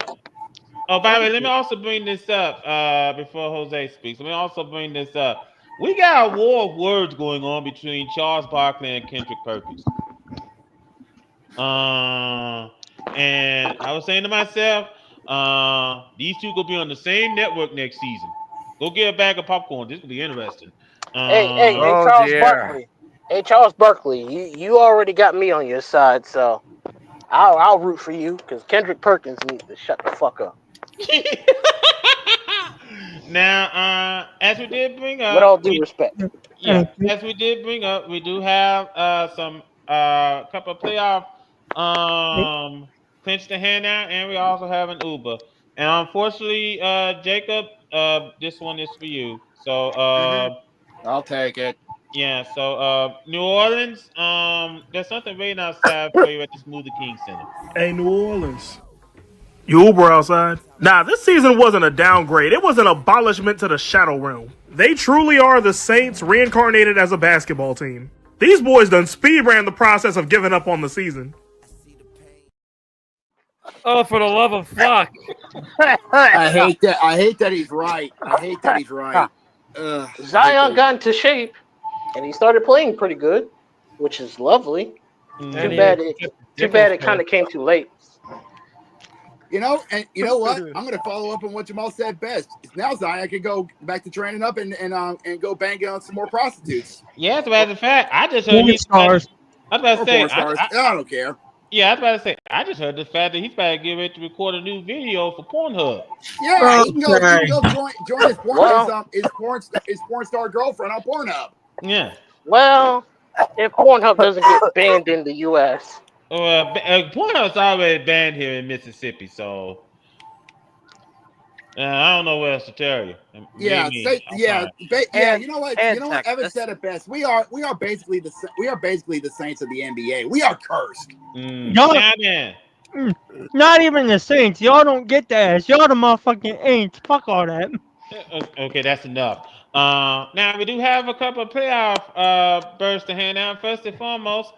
Oh, by the way, let me also bring this up before Jose speaks. Let me also bring this up. We got a war of words going on between Charles Barkley and Kendrick Perkins. And I was saying to myself, these two gonna be on the same network next season. Go get a bag of popcorn. This will be interesting. Hey, Oh, Charles dear. Barkley. Hey, Charles Barkley, you already got me on your side, so I'll root for you because Kendrick Perkins needs to shut the fuck up. Now, as we did bring With all up, due respect. as we did bring up, we do have some couple of playoff clinch the handout, and we also have an Uber. And unfortunately, Jacob, this one is for you. So I'll take it. yeah, so New Orleans, there's something waiting outside for you at the Smoothie King Center. Hey, New Orleans. You Uber outside? Nah, this season wasn't a downgrade. It was an abolishment to the Shadow Realm. They truly are the Saints reincarnated as a basketball team. These boys done speed ran the process of giving up on the season. Oh, for the love of fuck! I hate that. I hate that he's right. I hate that he's right. Zion got into shape, and he started playing pretty good, which is lovely. Too bad it kind of came too late. You know, and you know what? I'm going to follow up on what Jamal said best. Now Zion can go back to training up and go banging on some more prostitutes. Yeah, as a matter of fact, I just heard he's. I was about to say, I don't care. Yeah, I was about to say, I just heard the fact that he's about to get ready to record a new video for Pornhub. Yeah, he can go join his porn star girlfriend on Pornhub. Yeah. Well, if Pornhub doesn't get banned in the U.S. Pornhub's already banned here in Mississippi, so I don't know what else to tell you. Yeah, you know what? Evan said it best. We are basically the Saints of the NBA. We are cursed. Not even the Saints. Y'all don't get that. Y'all the motherfucking ain't. Fuck all that. Okay, that's enough. Now we do have a couple of playoff birds to hand out. First and foremost,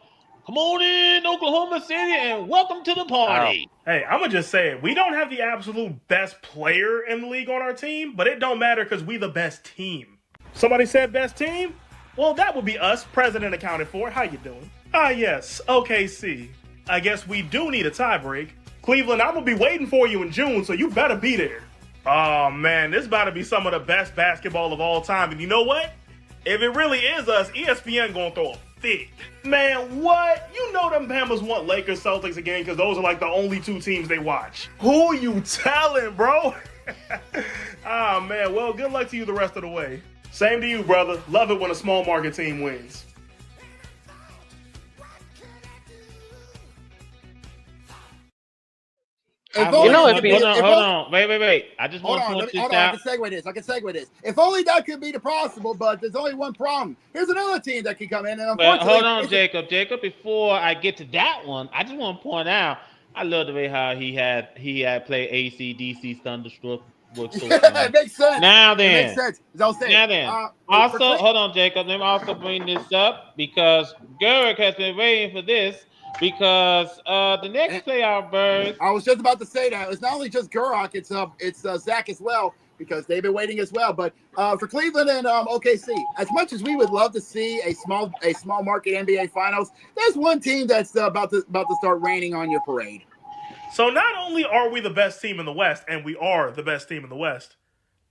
come on in, Oklahoma City, and welcome to the party. Hey, I'm going to just say it. We don't have the absolute best player in the league on our team, but it don't matter because we the best team. Somebody said best team? Well, that would be us, president accounted for. How you doing? Yes, OKC. I guess we do need a tiebreak. Cleveland, I'm going to be waiting for you in June, so you better be there. Oh, man, this about to be some of the best basketball of all time. And you know what? If it really is us, ESPN going to throw a fit. Man, what? You know them Bamas want Lakers, Celtics again because those are like the only two teams they watch. Who you telling, bro? Man, well, good luck to you the rest of the way. Same to you, brother. Love it when a small market team wins. Hold on. Wait. I just want to point this out. I can segue this. If only that could be the possible, but there's only one problem. Here's another team that can come in. And hold on, Jacob. Before I get to that one, I just want to point out, I love the way how he had played AC/DC Thunderstruck. It makes sense. Now then. It makes sense. Now then. Also, hold on, Jacob. Let me also bring this up because Garrick has been waiting for this. Because the next playoff bird, I was just about to say that it's not only just Gurok, it's Zach as well because they've been waiting as well. But for Cleveland and OKC, as much as we would love to see a small market NBA Finals, there's one team that's about to start raining on your parade. So not only are we the best team in the West, and we are the best team in the West,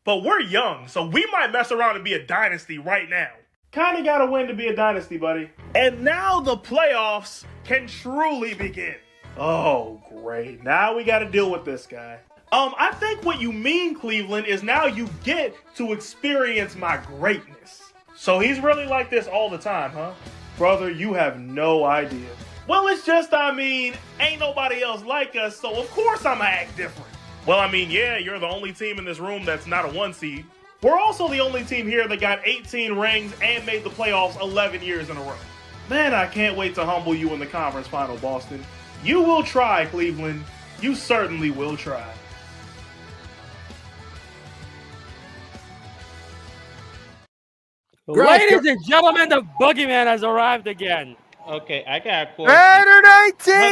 but we're young, so we might mess around and be a dynasty right now. Kinda gotta win to be a dynasty, buddy. And now the playoffs can truly begin. Oh, great. Now we gotta deal with this guy. I think what you mean, Cleveland, is now you get to experience my greatness. So he's really like this all the time, huh? Brother, you have no idea. Well, it's just, ain't nobody else like us, so of course I'ma act different. Well, yeah, you're the only team in this room that's not a 1 seed. We're also the only team here that got 18 rings and made the playoffs 11 years in a row. Man, I can't wait to humble you in the conference final, Boston. You will try, Cleveland. You certainly will try. Ladies and gentlemen, the boogeyman has arrived again. Okay, I got a question. Gator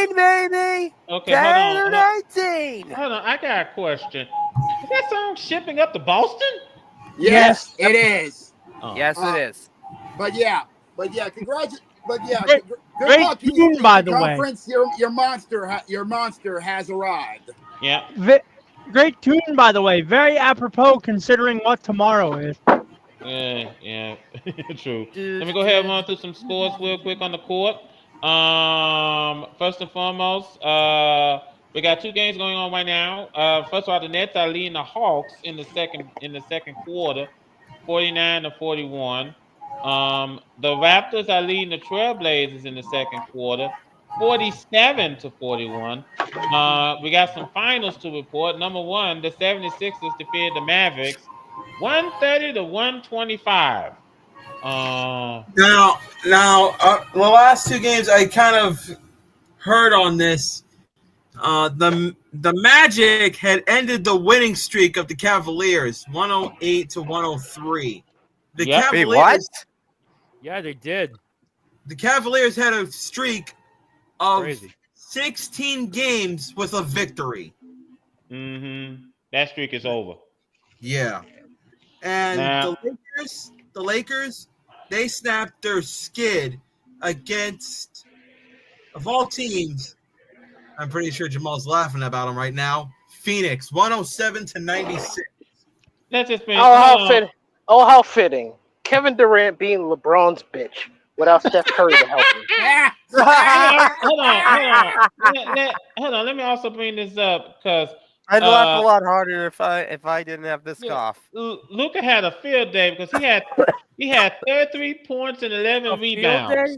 19, baby. Okay, Gator 19. Hold on, I got a question. Is that song shipping up to Boston? Yes, it is. Oh. Yes, it is. But yeah, congratulations. Great tune, by the way. Your monster has arrived. Yeah. Great tune, by the way. Very apropos considering what tomorrow is. Yeah, true. Do, Let me do, go ahead and do, run through some scores real quick on the court. First and foremost, we got two games going on right now. First of all, the Nets are leading the Hawks in the second quarter, 49-41. The Raptors are leading the Trailblazers in the second quarter, 47-41. We got some finals to report. Number one, the 76ers defeated the Mavericks 130-125. Now, the last two games I kind of heard on this. The Magic had ended the winning streak of the Cavaliers, 108-103. The Yep. wait, Cavaliers, what? Yeah, they did. the Cavaliers had a streak of Crazy. 16 games with a victory. That streak is over. Yeah, and Now, the Lakers, they snapped their skid against, of all teams, I'm pretty sure Jamal's laughing about them right now. Phoenix, 107-96. let's just finish. How fitting. Kevin Durant being LeBron's bitch without Steph Curry to help him. Hold on. Let me also bring this up because I'd laugh a lot harder if I didn't have this cough. Luka had a field day because he had 33 points and 11 rebounds.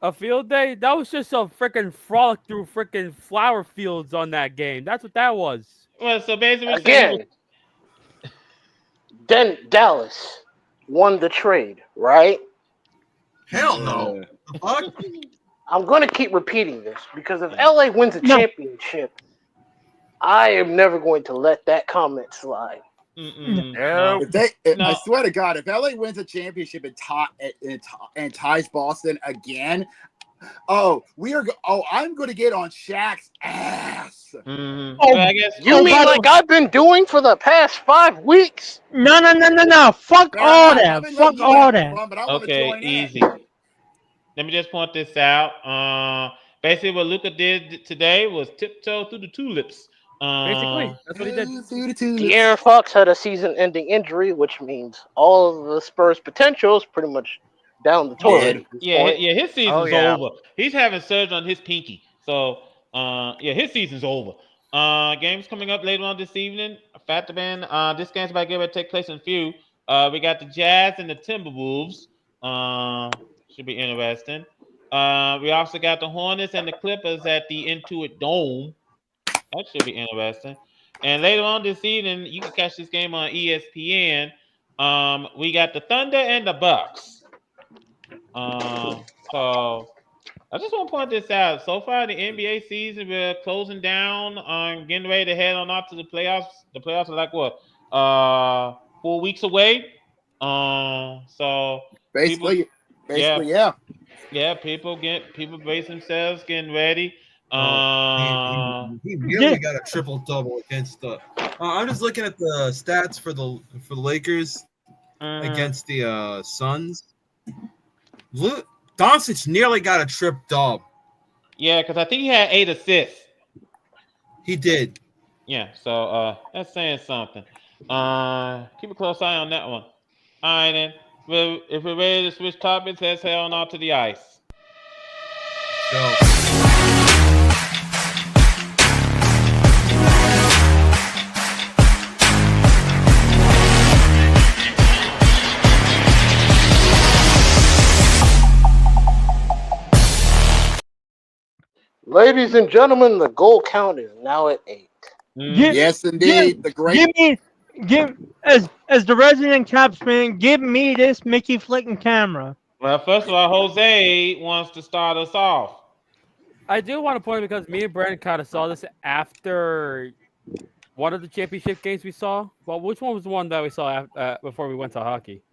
A field day? That was just a freaking frolic through freaking flower fields on that game. That's what that was. Well, so basically, Again, then Dallas won the trade, right? Hell no. The fuck? I'm going to keep repeating this because if LA wins a championship, I am never going to let that comment slide. No. I swear to God, if LA wins a championship and ties Boston again, I'm going to get on Shaq's ass. I guess You mean like I've been doing for the past 5 weeks? No. Fuck all that. Fuck all that. Okay, easy. Let me just point this out. Basically, what Luka did today was tiptoe through the tulips. Basically, that's what he did. De'Aaron Fox had a season-ending injury, which means all of the Spurs' potential is pretty much down the toilet. Yeah. His season's over. He's having surgery on his pinky, so his season's over. Games coming up later on this evening. Factor in. This game's about to get ready to take place in a few. We got the Jazz and the Timberwolves. Should be interesting. We also got the Hornets and the Clippers at the Intuit Dome. That should be interesting. And later on this evening, you can catch this game on ESPN. We got the Thunder and the Bucks. So I just want to point this out. So far, the NBA season, we're closing down on getting ready to head on out to the playoffs. The playoffs are like what? 4 weeks away. So basically, yeah. People brace themselves, getting ready. He really got a triple double against the. I'm just looking at the stats for the Lakers against the Suns. Doncic nearly got a trip dub. Yeah, because I think he had 8 assists. He did. Yeah, so that's saying something. Keep a close eye on that one. All right, then. Well, if we're ready to switch topics, let's head on out to the ice. Go. Ladies and gentlemen, the goal count is now at 8. Yes, indeed. The great. As the resident Caps fan, give me this Mickey flicking camera. Well, first of all, Jose wants to start us off. I do want to point out because me and Brandon kind of saw this after one of the championship games we saw. Well, which one was the one that we saw before we went to hockey?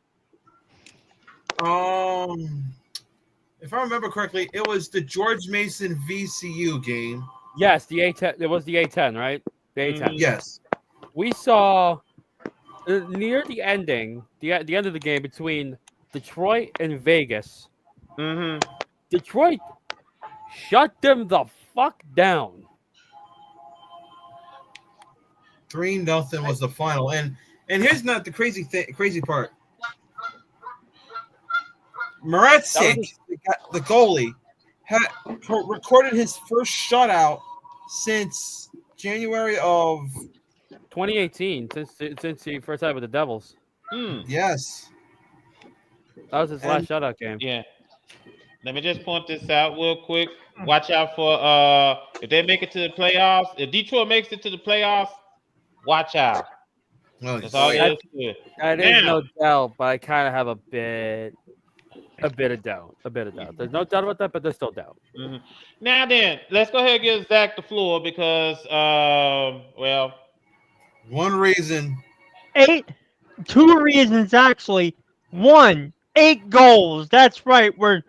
If I remember correctly, it was the George Mason VCU game. Yes, the A10. It was the A10, right? The A10. Yes. We saw near the ending, the end of the game between Detroit and Vegas. Detroit shut them the fuck down. 3-0 was the final, and here's not the crazy part. Moretzky, the goalie, had recorded his first shutout since January of 2018, since he first had with the Devils. Yes. That was his last shutout game. Yeah. Let me just point this out real quick. Watch out for if they make it to the playoffs. If Detroit makes it to the playoffs, watch out. That's all there is to it. That is no doubt, but I kind of have a bit of doubt. There's no doubt about that, but there's still doubt. Mm-hmm. Now then, let's go ahead and give Zach the floor because, well, one reason. 2 reasons actually. 1, 8 goals. That's right. We're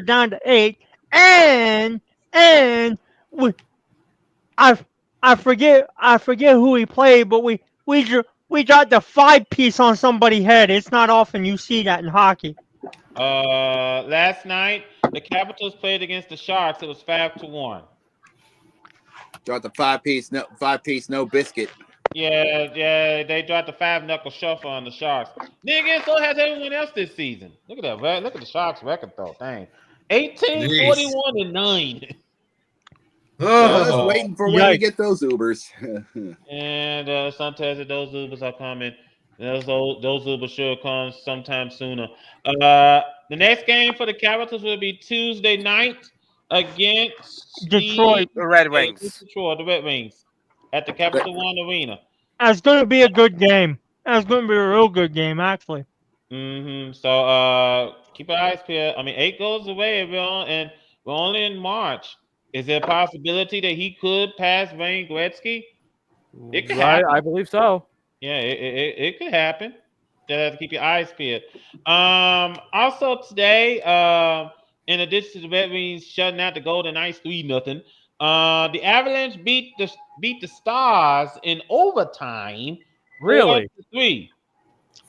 down to 8. And I forget who we played, but we got the 5-piece on somebody's head. It's not often you see that in hockey. Last night the Capitals played against the Sharks. It was 5-1. Got the 5-piece, no biscuit. Yeah, they dropped the 5-knuckle shuffle on the Sharks. Nigga, so has everyone else this season. Look at that. Look at the Sharks record though. Dang, 18-41-9. I was waiting for when we get those Ubers. And sometimes those Ubers are coming. Those Ubers sure come sometime sooner. The next game for the Capitals will be Tuesday night against Detroit, the Red Wings. Detroit, the Red Wings, at the Capital One Arena. That's going to be a good game. That's going to be a real good game, actually. So keep your eyes peeled. I mean, 8 goes away, and we're only in March. Is there a possibility that he could pass Wayne Gretzky? It could happen. I believe so. Yeah, it could happen. You have to keep your eyes peeled. Also today, in addition to the Red Wings shutting out the Golden Knights 3-0, the Avalanche beat the Stars in overtime. Really?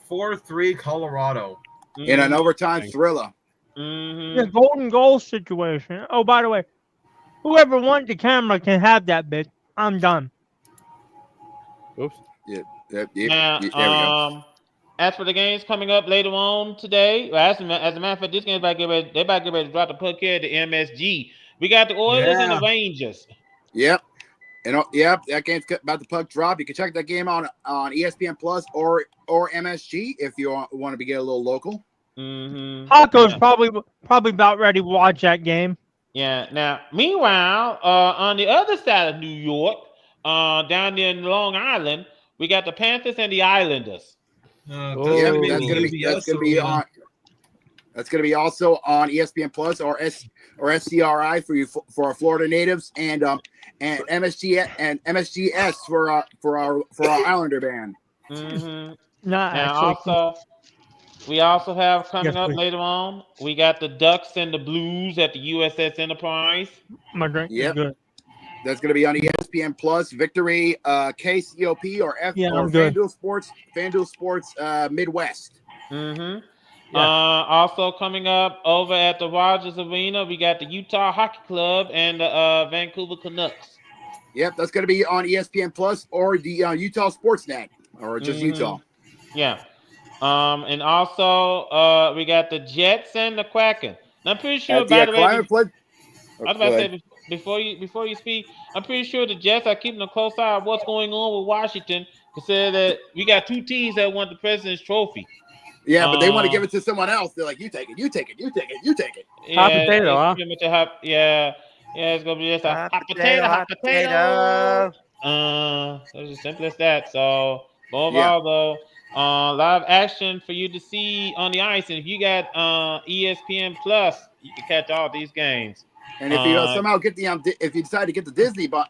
4-3 Colorado. In an overtime thriller. The golden goal situation. Oh, by the way, whoever wants the camera can have that bit. I'm done. Oops. There we go. As for the games coming up later on today, as a matter of fact, this game they about to get ready to drop the puck here at the MSG. We got the Oilers and the Rangers. Yep. And that game's about the puck drop. You can check that game on ESPN Plus or MSG if you want to get a little local. Paco's probably about ready to watch that game. Yeah. Now, meanwhile, on the other side of New York, down there in Long Island, we got the Panthers and the Islanders. That's gonna be also on ESPN Plus or SCRI for our Florida natives and MSGS for our Islander band. We also have coming up later on. We got the Ducks and the Blues at the USS Enterprise. My drink is good. That's going to be on ESPN Plus, Victory, KCOP, or FanDuel Sports Midwest. Also coming up over at the Rogers Arena, we got the Utah Hockey Club and the Vancouver Canucks. Yep, that's going to be on ESPN Plus or the Utah Sportsnet, or just Utah. Yeah. And also we got the Jets and the Kraken. And I'm pretty sure, by the way, I was about to say, before you speak, I'm pretty sure the Jets are keeping a close eye on what's going on with Washington. Consider that we got 2 teams that won the President's Trophy. Yeah, but they want to give it to someone else. They're like, you take it. Hot potato, huh? It's gonna be just a hot potato. It's as simple as that. So overall, though, live action for you to see on the ice, and if you got ESPN Plus, you can catch all these games. And if you somehow get if you decide to get the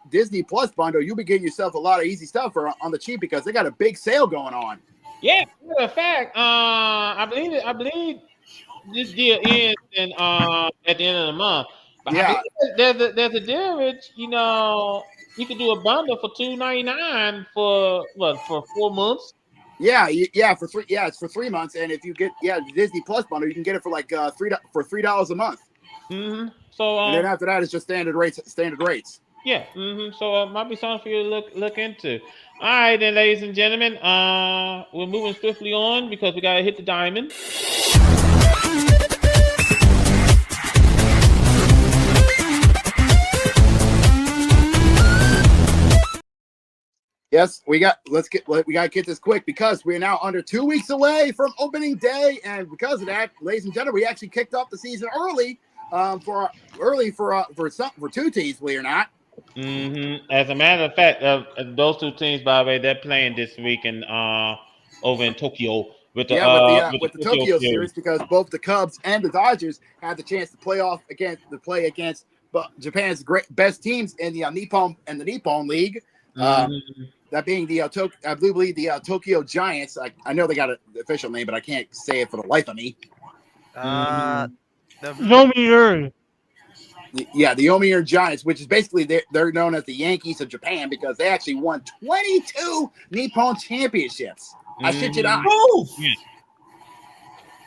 Disney Plus bundle, you'll be getting yourself a lot of easy stuff on the cheap because they got a big sale going on. Yeah, in fact, I believe this deal ends at the end of the month. But yeah, there's a deal which you can do a bundle for $2.99 for 4 months. For 3. Yeah, it's for 3 months, and if you get the Disney Plus bundle, you can get it for like $3 a month. So and then after that, it's just standard rates. Yeah. So it might be something for you to look into. All right, then, ladies and gentlemen, we're moving swiftly on because we gotta hit the diamond. Yes, we got to get this quick because we're now under 2 weeks away from opening day, and because of that, ladies and gentlemen, we actually kicked off the season early for two teams, believe it or not. As a matter of fact, those two teams, by the way, they're playing this week over in Tokyo with the Tokyo series because both the Cubs and the Dodgers had the chance to play against Japan's best teams in the Nippon League. That being I believe the Tokyo Giants. I know they got an official name, but I can't say it for the life of me. The Yomiuri. The Yomiuri Giants, which is basically they're known as the Yankees of Japan because they actually won 22 Nippon championships. I shit you not. Yeah.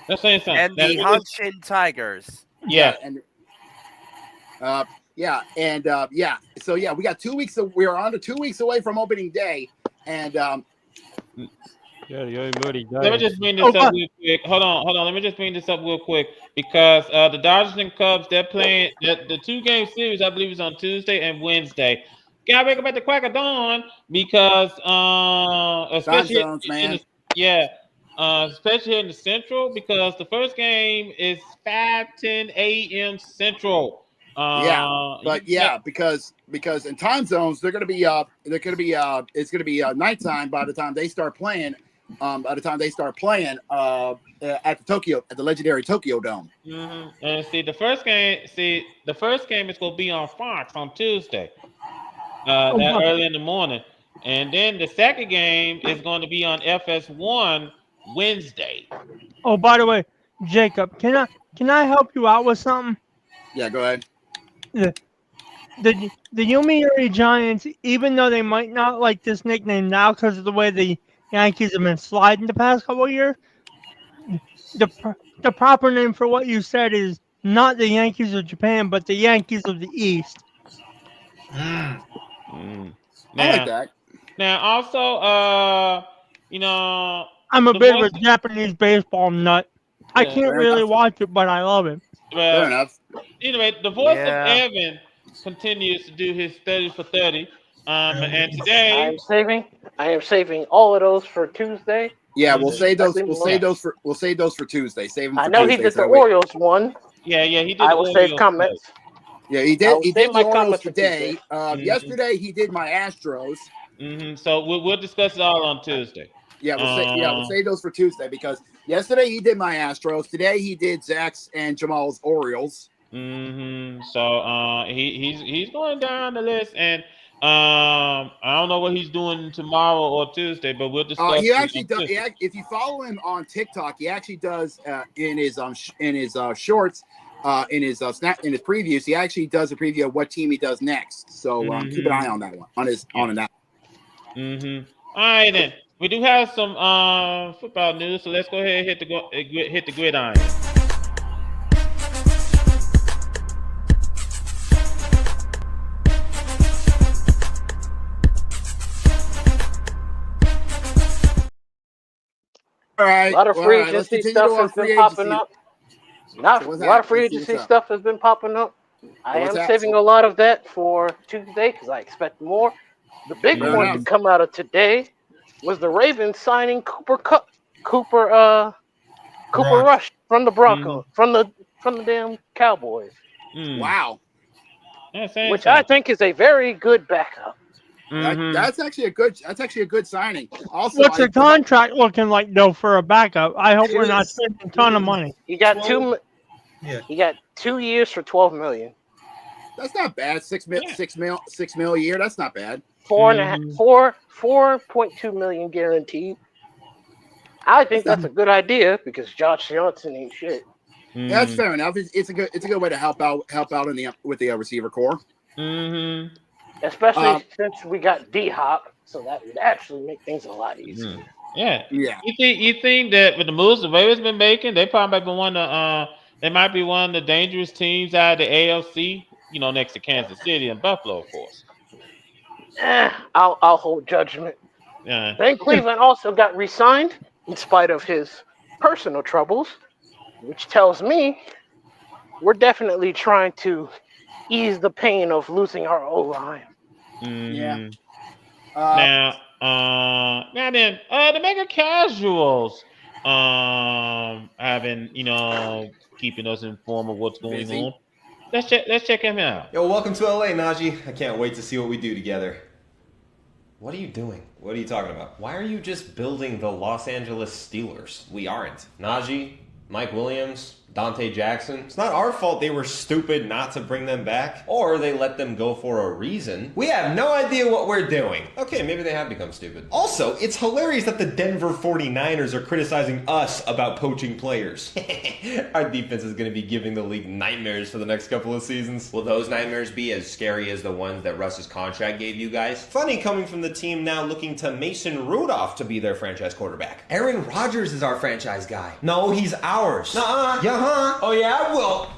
That's saying something. And the Hanshin Tigers. Yeah. So we got 2 weeks. We are under 2 weeks away from opening day, and let me just bring this up real quick. Hold on. Let me just bring this up real quick because the Dodgers and Cubs, they're playing the 2-game series. I believe is on Tuesday and Wednesday. Gotta wake up at the crack of dawn because especially especially in the Central because the first game is 5:10 a.m. Central. Because in time zones it's gonna be nighttime by the time they start playing. At the legendary Tokyo Dome. And the first game is gonna be on Fox on Tuesday, early in the morning, and then the second game is going to be on FS1 Wednesday. Oh, by the way, Jacob, can I help you out with something? Yeah, go ahead. The Yomiuri Giants, even though they might not like this nickname now because of the way the Yankees have been sliding the past couple of years, the proper name for what you said is not the Yankees of Japan, but the Yankees of the East. I like that. Now, also, I'm a bit of a Japanese baseball nut. I can't really watch it, but I love it. Fair enough. Anyway, the voice of Evan continues to do his 30 for 30. And today I am saving all of those for Tuesday. Yeah, we'll save those for Tuesday. Save them. I know he did the Orioles one. Yeah, he did. I will save comments. Yeah, he did. He did my the Orioles comments today. Yesterday he did my Astros. So we'll discuss it all on Tuesday. Yeah, we'll save those for Tuesday because yesterday he did my Astros. Today he did Zach's and Jamal's Orioles. So he's going down the list, and I don't know what he's doing tomorrow or Tuesday, but we'll discuss. He actually does. If you follow him on TikTok, he actually does in his shorts, in his previews. He actually does a preview of what team he does next. So keep an eye on that one on that. All right then. We do have some football news, so let's go ahead and hit the gridiron. All right. A lot of free agency stuff has been popping up. A lot of free agency stuff has been popping up. I am saving a lot of that for Tuesday because I expect more. The big one to come out of today was the Ravens signing Cooper Rush from the Broncos, from the damn Cowboys. Wow. Which I think is a very good backup. That's actually a good signing. Also, what's the contract looking like though for a backup? I hope we're not spending a ton of money. He got 2 years for $12 million. That's not bad. $6 mil a year. That's not bad. 4.2 million guaranteed. I think that's a good idea because Josh Johnson ain't shit. That's fair enough. It's a good way to help out with the receiver core. Especially since we got D-Hop, so that would actually make things a lot easier. Yeah. You think that with the moves the Ravens been making, they probably might be they might be one of the dangerous teams out of the AFC. Next to Kansas City and Buffalo, of course. I'll hold judgment. Yeah. Then Cleveland also got re-signed in spite of his personal troubles. which tells me we're definitely trying to ease the pain of losing our O-line. Yeah. Now then, the mega casuals, having keeping us informed of what's going Busy. on. Let's check him out. Yo, welcome to LA, Najee. I can't wait to see what we do together. What are you doing? What are you talking about? Why are you just building the Los Angeles Steelers? We aren't. Najee, Mike Williams, Dante Jackson. It's not our fault they were stupid not to bring them back, or they let them go for a reason. We have no idea what we're doing. Okay, maybe they have become stupid. Also, it's hilarious that the Denver 49ers are criticizing us about poaching players. Our defense is going to be giving the league nightmares for the next couple of seasons. Will those nightmares be as scary as the ones that Russ's contract gave you guys? Funny coming from the team now looking to Mason Rudolph to be their franchise quarterback. Aaron Rodgers is our franchise guy. No, he's ours. Nuh-uh. Yeah. Oh yeah, well.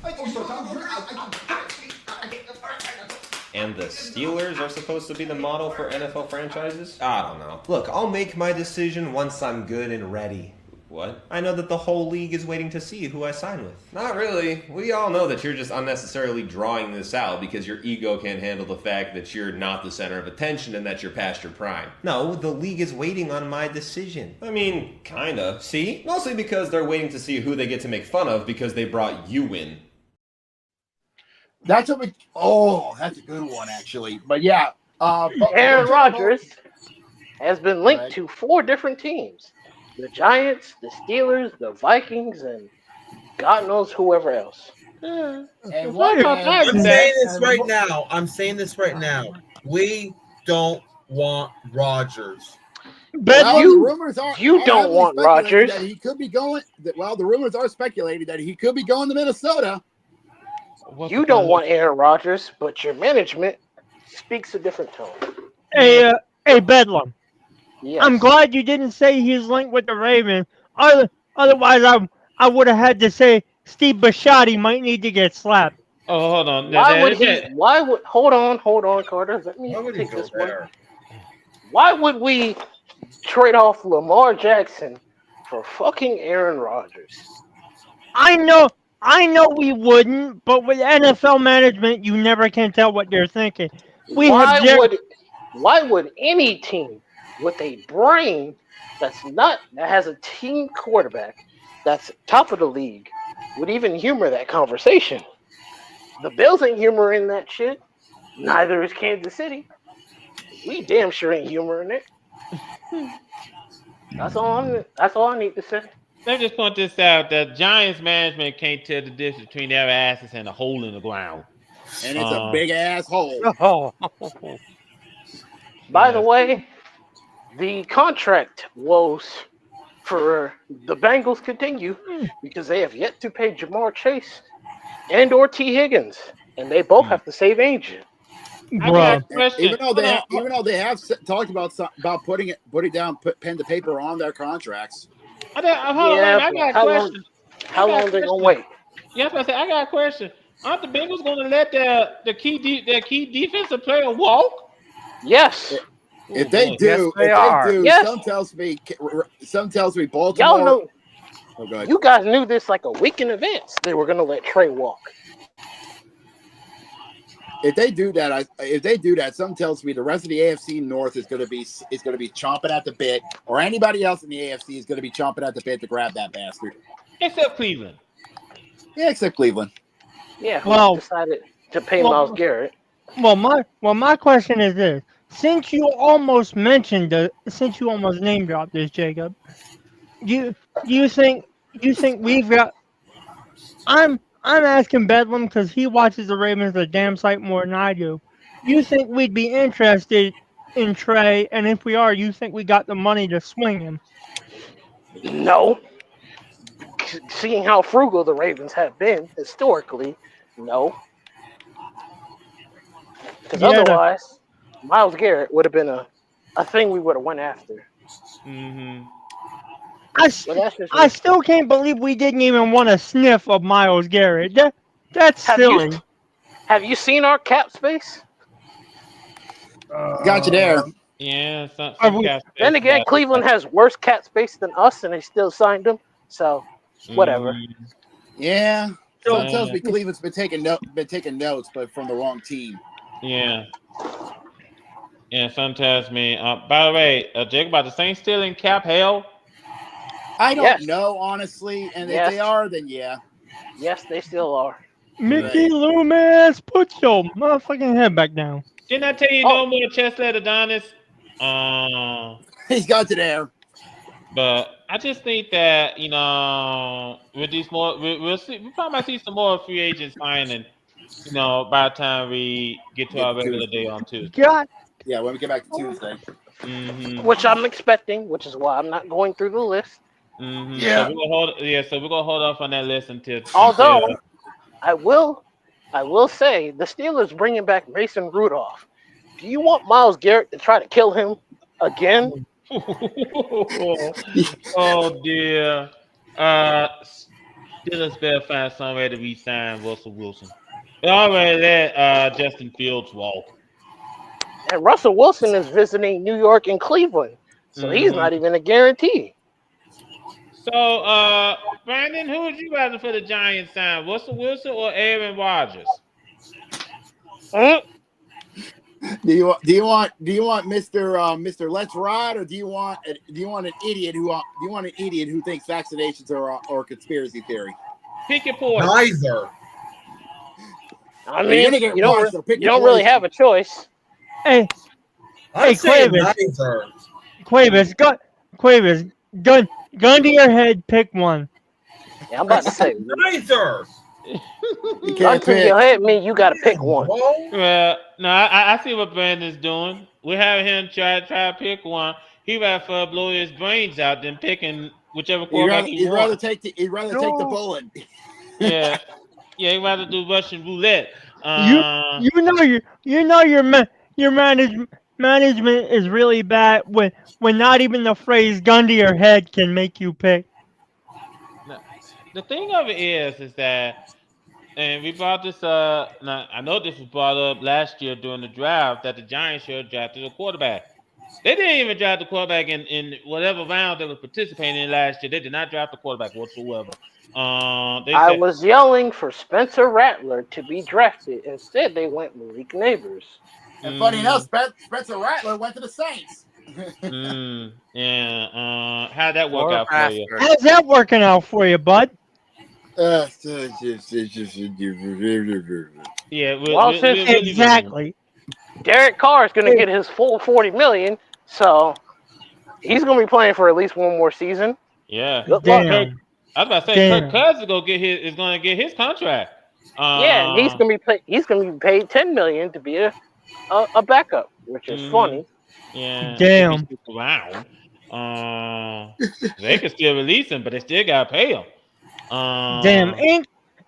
And the Steelers are supposed to be the model for NFL franchises? I don't know. Look, I'll make my decision once I'm good and ready. What? I know that the whole league is waiting to see who I sign with. Not really. We all know that you're just unnecessarily drawing this out because your ego can't handle the fact that you're not the center of attention and that you're past your prime. No, the league is waiting on my decision. I mean, kinda. See? Mostly because they're waiting to see who they get to make fun of because they brought you in. That's that's a good one, actually. But yeah. Aaron Rodgers has been linked to 4 different teams. The Giants, the Steelers, the Vikings, and God knows whoever else. And I'm saying this right now. We don't want Rodgers. Well, the rumors are you don't want Rodgers. That he could be going. Well, the rumors are speculating that he could be going to Minnesota. You don't want Aaron Rodgers, but your management speaks a different tone. Hey, Bedlam. Yes. I'm glad you didn't say he's linked with the Ravens. Otherwise, I would have had to say Steve Bisciotti might need to get slapped. Oh, hold on. Hold on, Carter. Let me take this one. Why would we trade off Lamar Jackson for fucking Aaron Rodgers? I know we wouldn't, but with NFL management, you never can tell what they're thinking. Why would any team with a brain that has a team quarterback that's top of the league would even humor that conversation? The Bills ain't humoring that shit. Neither is Kansas City. We damn sure ain't humoring it. That's all I need to say. Let me just point this out: that Giants management can't tell the difference between their asses and a hole in the ground. And it's a big ass hole. By the way, the contract woes for the Bengals continue because they have yet to pay Jamar Chase and or T. Higgins, and they both have to save agent. Even though they have talked about putting pen to paper on their contracts. I got a question. How long they gonna wait? Yeah, I got a question. Aren't the Bengals going to let their key defensive player walk? Yes. If they do, yes. some tells me Baltimore. Y'all know. You guys knew this like a week in advance. They were going to let Trey walk. If they do that, some tells me the rest of the AFC North is going to be chomping at the bit, or anybody else in the AFC is going to be chomping at the bit to grab that bastard. Except Cleveland. Yeah, except Cleveland. Yeah, who decided to pay Myles Garrett? Well, my question is this: since you almost named dropped this, Jacob, you think we've got? I'm asking Bedlam because he watches the Ravens a damn sight more than I do. You think we'd be interested in Trey, and if we are, you think we got the money to swing him? No. Seeing how frugal the Ravens have been historically, no. Because otherwise, Myles Garrett would have been a thing we would have went after. Mm-hmm. I still can't believe we didn't even want a sniff of Myles Garrett. That's silly. Have you seen our cap space? Got you there. Yeah. Then again, Cleveland has worse cap space than us, and they still signed him. So, whatever. Yeah. So- Someone tells me Cleveland's been taking notes, but from the wrong team. Yeah. Yeah, sometimes me. By the way, Jake, about the Saints still in cap hell? I don't Yes. know, honestly. And if Yes. they are, then yeah. Yes, they still are. Mickey Loomis, put your motherfucking head back down. Didn't I tell you no more Chestnut Adonis? He's got to there. But I just think that with these more, we'll see. We probably might see some more free agents signing. By the time we get to our regular day on Tuesday. God. Yeah, when we get back to Tuesday. Mm-hmm. Which I'm expecting, which is why I'm not going through the list. Mm-hmm. Yeah. So we're gonna hold off on that list until. Although I will say the Steelers bringing back Mason Rudolph. Do you want Myles Garrett to try to kill him again? Oh dear. Steelers better find some way to re-sign Russell Wilson. They already let Justin Fields walk. And Russell Wilson is visiting New York and Cleveland, so he's not even a guarantee. So, Brandon, who would you rather for the Giants sign, Russell Wilson or Aaron Rodgers? Do you want Mr. Let's Ride, or do you want an idiot who thinks vaccinations are conspiracy theory? Pick your poison. Neither. I mean, you don't really have a choice. Hey, Neither. Quavis, gun to your head, pick one. Yeah, I'm about to say. Neither. You Gun can't to pick. your head mean you got to pick one. Well, no, I see what Brandon's doing. We have him try to pick one. He rather blow his brains out than picking whichever quarterback he He'd rather wants. take the bullet. Yeah, he'd rather do Russian roulette. Your management is really bad when not even the phrase "gun to your head" can make you pick. The thing of it is that, and we brought this up. Now, I know this was brought up last year during the draft that the Giants should have drafted a quarterback. They didn't even draft the quarterback in whatever round they were participating in last year. They did not draft the quarterback whatsoever. I was yelling for Spencer Rattler to be drafted. Instead, they went Malik Neighbors. And funny enough, Spencer Rattler went to the Saints. Yeah. How'd that work out for you? How's that working out for you, bud? Yeah. Exactly. Derek Carr is going to get his full $40 million, so he's going to be playing for at least one more season. Yeah. Good luck. I was about to say, Kirk Cousins is going to get his contract. Yeah, and he's going to be paid $10 million to be a backup, which is funny. Yeah. Damn. Around. They can still release him, but they still got to pay him. Damn.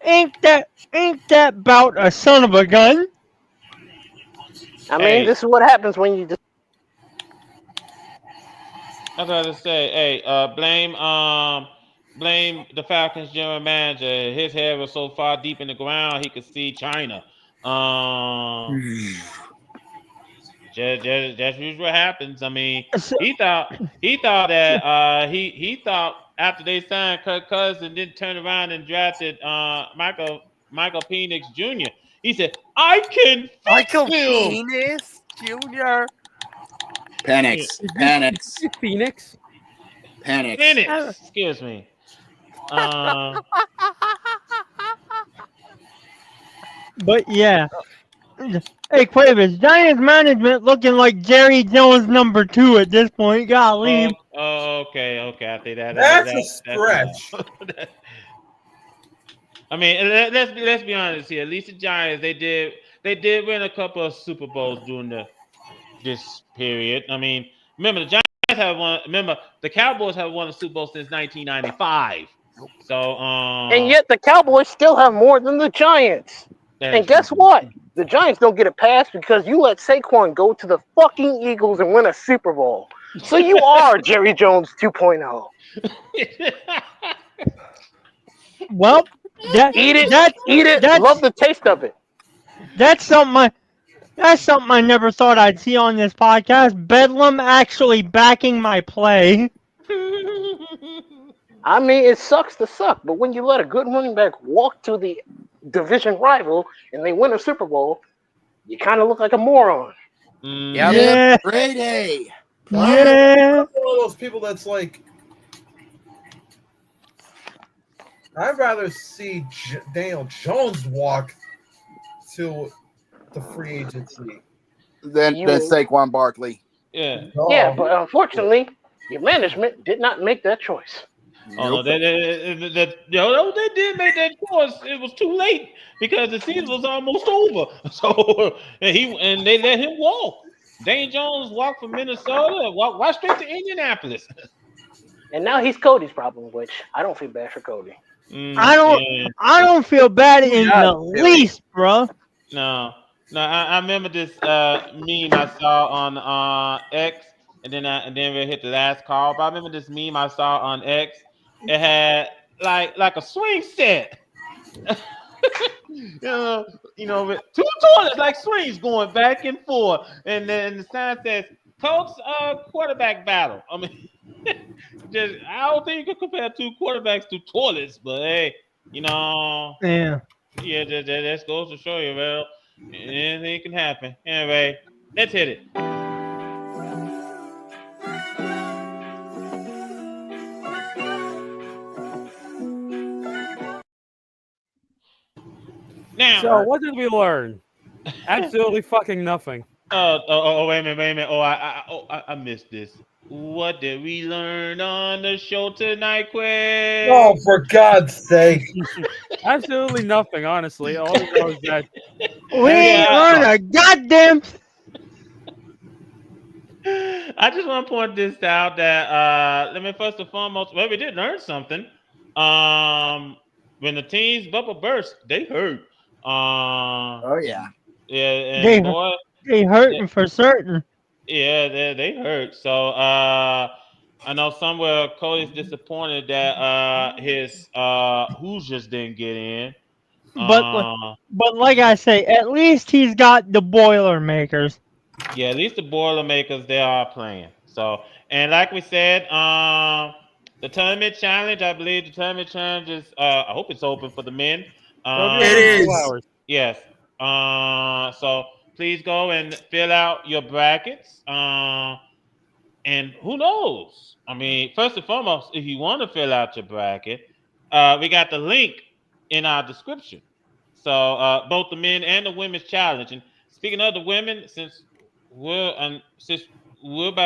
Ain't that about a son of a gun? I mean, this is what happens when you just. I was about to say, blame the Falcons general manager. His head was so far deep in the ground he could see China. That's usually what happens. I mean, he thought that he thought after they signed Kirk Cousins, didn't turn around and drafted Michael Penix Jr. He said, "I can fix him." Penix Jr. Phoenix. Excuse me. But yeah. Hey, Quavis, Giants management looking like Jerry Jones #2 at this point. Gotta leave. Okay. I think That's a stretch. I mean, let's be honest here. At least the Giants, they did win a couple of Super Bowls during this period. I mean, remember the Giants have won. Remember the Cowboys have won a Super Bowl since 1995. So and yet the Cowboys still have more than the Giants. And guess what? The Giants don't get a pass because you let Saquon go to the fucking Eagles and win a Super Bowl. So you are Jerry Jones 2.0. Well, eat it. Love the taste of it. That's something I never thought I'd see on this podcast. Bedlam actually backing my play. I mean, it sucks to suck, but when you let a good running back walk to the division rival and they win a Super Bowl, you kind of look like a moron. Yep. Yeah. Great A. Yeah. I'm one of those people that's like, I'd rather see Daniel Jones walk to the free agency Than Saquon Barkley. Yeah. Yeah, but unfortunately, your management did not make that choice. Oh no, they did make that choice. It was too late because the season was almost over. So and they let him walk. Dane Jones walked from Minnesota and walked straight to Indianapolis. And now he's Cody's problem, which I don't feel bad for Cody. I don't feel bad in the least, bro. No, I remember this meme I saw on X, and then we hit the last call. But I remember this meme I saw on X. It had like a swing set. With two toilets like swings going back and forth, and then the sign says Colts quarterback battle. I mean, I don't think you can compare two quarterbacks to toilets, but hey, Yeah. that goes to show you, well, anything can happen. Anyway, let's hit it. Now, so what did we learn? Absolutely fucking nothing. Wait a minute. I missed this. What did we learn on the show tonight, Quay? Oh, for God's sake. Absolutely nothing, honestly. All we know is that we ain't learned a goddamn. I just want to point this out that let me first and foremost, well, we did learn something. When the team's bubble burst, they hurt. Oh yeah. Yeah, and they hurting for certain. Yeah, they hurt. So I know somewhere Cody's disappointed that his Hoosiers didn't get in. But like I say, at least he's got the Boilermakers. Yeah, at least the Boilermakers, they are playing. So, and like we said, the tournament challenge, I believe the tournament challenge is, I hope it's open for the men. It is. Yes. So please go and fill out your brackets. And who knows? I mean, first and foremost, if you want to fill out your bracket, we got the link in our description. So both the men and the women's challenge. And speaking of the women, since we're about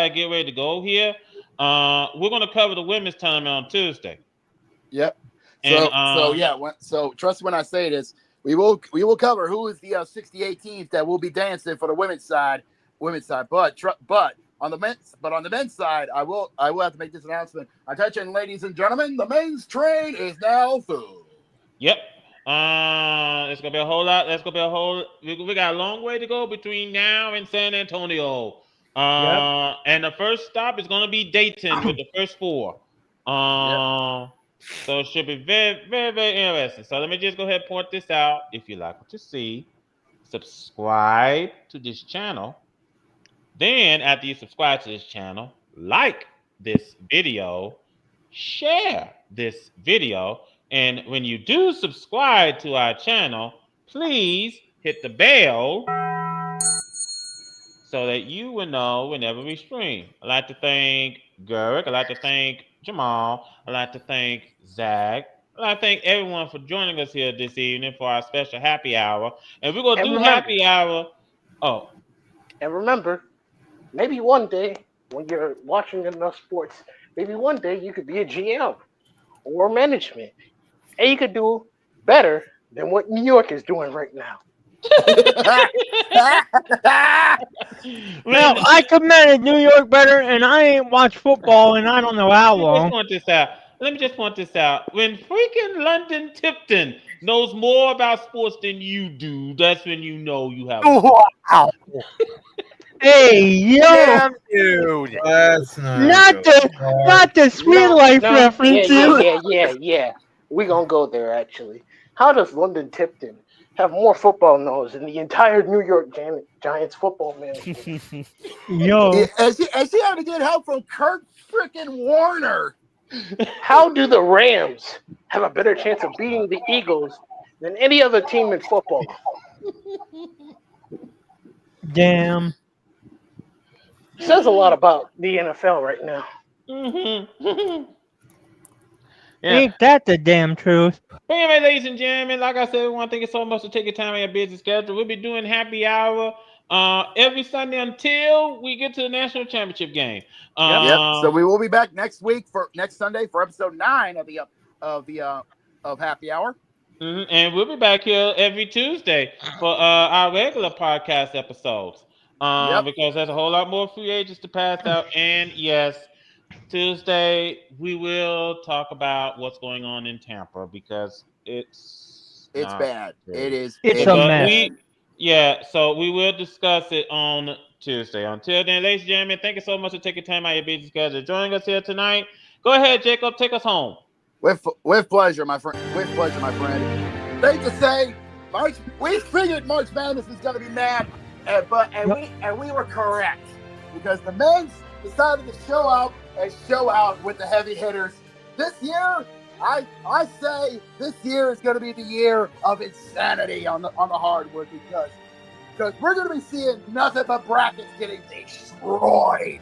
to get ready to go here, we're going to cover the women's tournament on Tuesday. Yep. And, so trust me when I say this. We will cover who is the 68 teams that will be dancing for the women's side. But on the men's side, I will have to make this announcement. Attention, ladies and gentlemen, the men's train is now full. Yep. It's gonna be a whole lot. We got a long way to go between now and San Antonio. And the first stop is gonna be Dayton with the first four. So it should be very, very, very interesting. So let me just go ahead and point this out. If you like what you see, subscribe to this channel. Then after you subscribe to this channel, like this video, share this video. And when you do subscribe to our channel, please hit the bell so that you will know whenever we stream. I'd like to thank Garrick. I'd like to thank Jamal. I'd like to thank Zach. I'd like to thank everyone for joining us here this evening for our special happy hour. And we're going to do happy hour. Oh. And remember, maybe one day when you're watching enough sports, maybe one day you could be a GM or management. And you could do better than what New York is doing right now. Well, I commended New York better, and I ain't watched football in I don't know how long. Let me just point this out. When freaking London Tipton knows more about sports than you do, that's when you know you have. Wow. Hey, yo, Damn, dude. That's not the Sweet Life reference. Yeah. We're going to go there, actually. How does London Tipton have more football knows than the entire New York Giants football management? Yo. As she had to get help from Kurt freaking Warner. How do the Rams have a better chance of beating the Eagles than any other team in football? Damn. Says a lot about the NFL right now. Yeah. Ain't that the damn truth? But anyway, ladies and gentlemen, like I said, we want to thank you so much for taking time out of your busy schedule. We'll be doing happy hour every Sunday until we get to the national championship game. Yep. So we will be back next Sunday for episode 9 of Happy Hour. And we'll be back here every Tuesday for our regular podcast episodes. Because there's a whole lot more free agents to pass out. And yes, Tuesday we will talk about what's going on in Tampa because it's bad. Good. It is. It's a mess. So we will discuss it on Tuesday. Until then, ladies and gentlemen, thank you so much for taking time out of your busy schedule joining us here tonight. Go ahead, Jacob, take us home. With pleasure, my friend. With pleasure, my friend. Safe to say, we figured March Madness was going to be mad, and we were correct because the men's decided to show out with the heavy hitters. This year, I say this year is going to be the year of insanity on the hardwood because we're going to be seeing nothing but brackets getting destroyed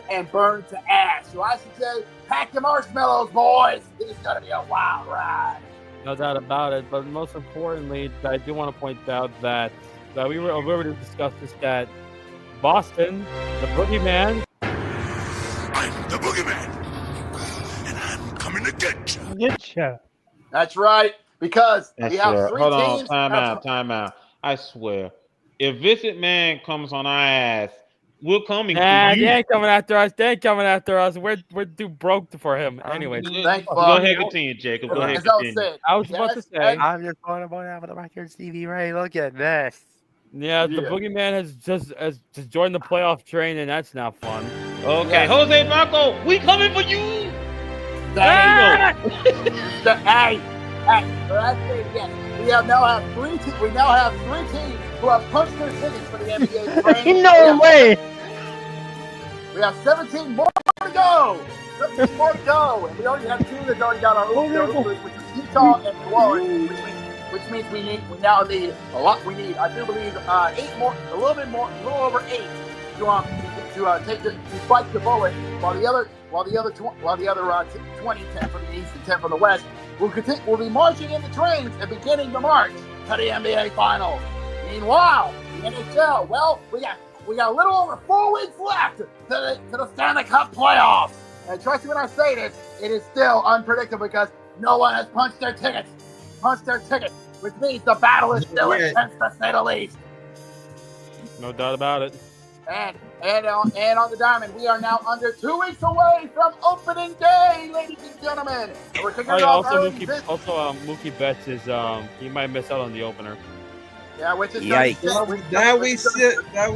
and burned to ash. So I should say, pack your marshmallows, boys. It's going to be a wild ride. No doubt about it. But most importantly, I do want to point out that we already discussed this, that Boston, the boogeyman. I'm the boogeyman, and I'm coming to get you. Get ya. That's right, because we have 3 teams. Time out. I swear, if Visit Man comes on our ass, we're coming for you. They ain't coming after us. They ain't coming after us. We're too broke for him. Anyway, go ahead, continue, Jacob. Go ahead, continue. I was about to say. I'm just going to have the record, Stevie Ray. Look at this. Yeah, the boogeyman has just joined the playoff train, and that's not fun. Okay, Jose Blanco, we coming for you. Hey, we now have 3 teams. We now have 3 teams who have punched their tickets for the NBA train. No way. We have 17 more to go. 17 more to go, and we already have 2 that already got our Ubers, which is Utah and New Orleans, which means we now need a lot. We need, I do believe, 8 more, a little over 8 to spike the bullet, while the other 20, 10 from the East and 10 from the West will be marching in the trains and beginning the march to the NBA Finals. Meanwhile, the NHL, well, we got a little over 4 weeks left to the Stanley Cup playoffs. And trust me when I say this, it is still unpredictable because no one has punched their ticket, which means the battle is still intense to say the least. No doubt about it. And on the diamond, we are now under 2 weeks away from opening day, ladies and gentlemen. We're kicking it off early. Mookie Betts is he might miss out on the opener. Yeah, which is Now we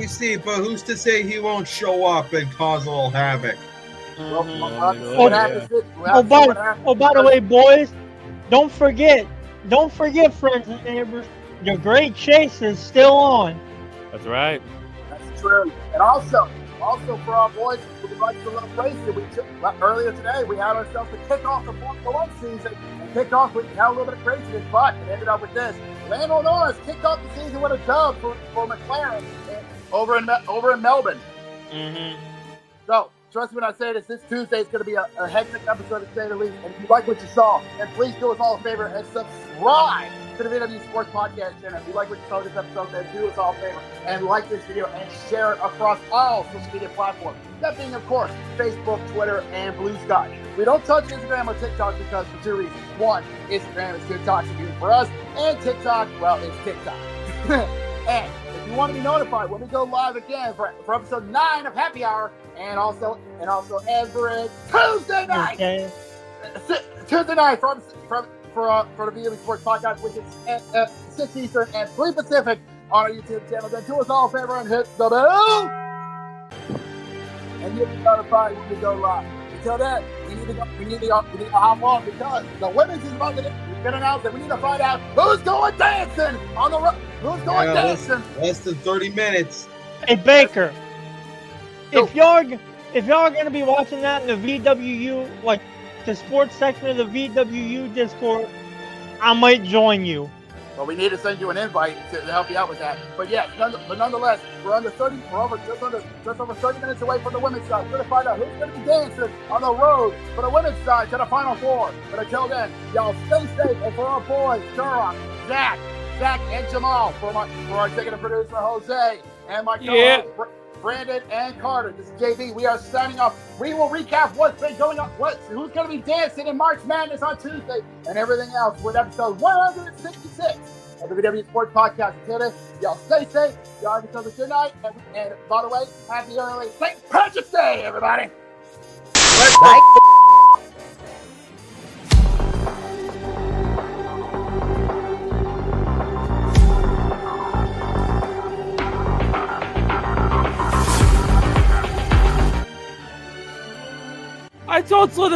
see, but who's to say he won't show up and cause a little havoc? By the way, boys, don't forget, friends and neighbors, the Great Chase is still on. That's right. That's true. And also for our boys who would like to love racing, earlier today we had ourselves to kick off the Formula 1 season and kicked off with a little bit of craziness, but it ended up with this. Lando Norris kicked off the season with a dub for McLaren over in Melbourne. Mm-hmm. So trust me when I say this Tuesday is going to be a hectic episode to say the least. And if you like what you saw, then please do us all a favor and subscribe to the VWU Sports Podcast channel. If you like what you saw this episode, then do us all a favor and like this video and share it across all social media platforms. That being, of course, Facebook, Twitter, and Blue Sky. We don't touch Instagram or TikTok because for 2 reasons. 1, Instagram is too toxic for us, and TikTok, well, it's TikTok. And if you want to be notified when we go live again for episode 9 of Happy Hour, and also every Tuesday night, Tuesday night for the VWU Sports Podcast, which is at 6 Eastern and 3 Pacific on our YouTube channel. Then do us all a favor and hit the bell, and you'll be notified when we go live. Until then, we need to hop on because the women's is about to get announced, and we need to find out who's going dancing on the road. Who's going dancing? Less than 30 minutes. Hey Baker, if y'all if y'all are gonna be watching that in the VWU, like the sports section of the VWU Discord, I might join you. Well, we need to send you an invite to help you out with that. But yeah, nonetheless, we're under 30. We're over just over 30 minutes away from the women's side. We're gonna find out who's gonna be dancing on the road for the women's side to the Final Four. But until then, y'all stay safe. And for our boys, Turok, Zach, and Jamal, for our executive producer Jose, and my co-host Brandon and Carter. This is JB. We are signing off. We will recap what's been going on, who's going to be dancing in March Madness on Tuesday, and everything else with episode 166 of the VWU Sports Podcast. Until then, y'all stay safe. Y'all have yourselves a good night. And by the way, happy early St. Patrick's Day, everybody. Bye. I told Slit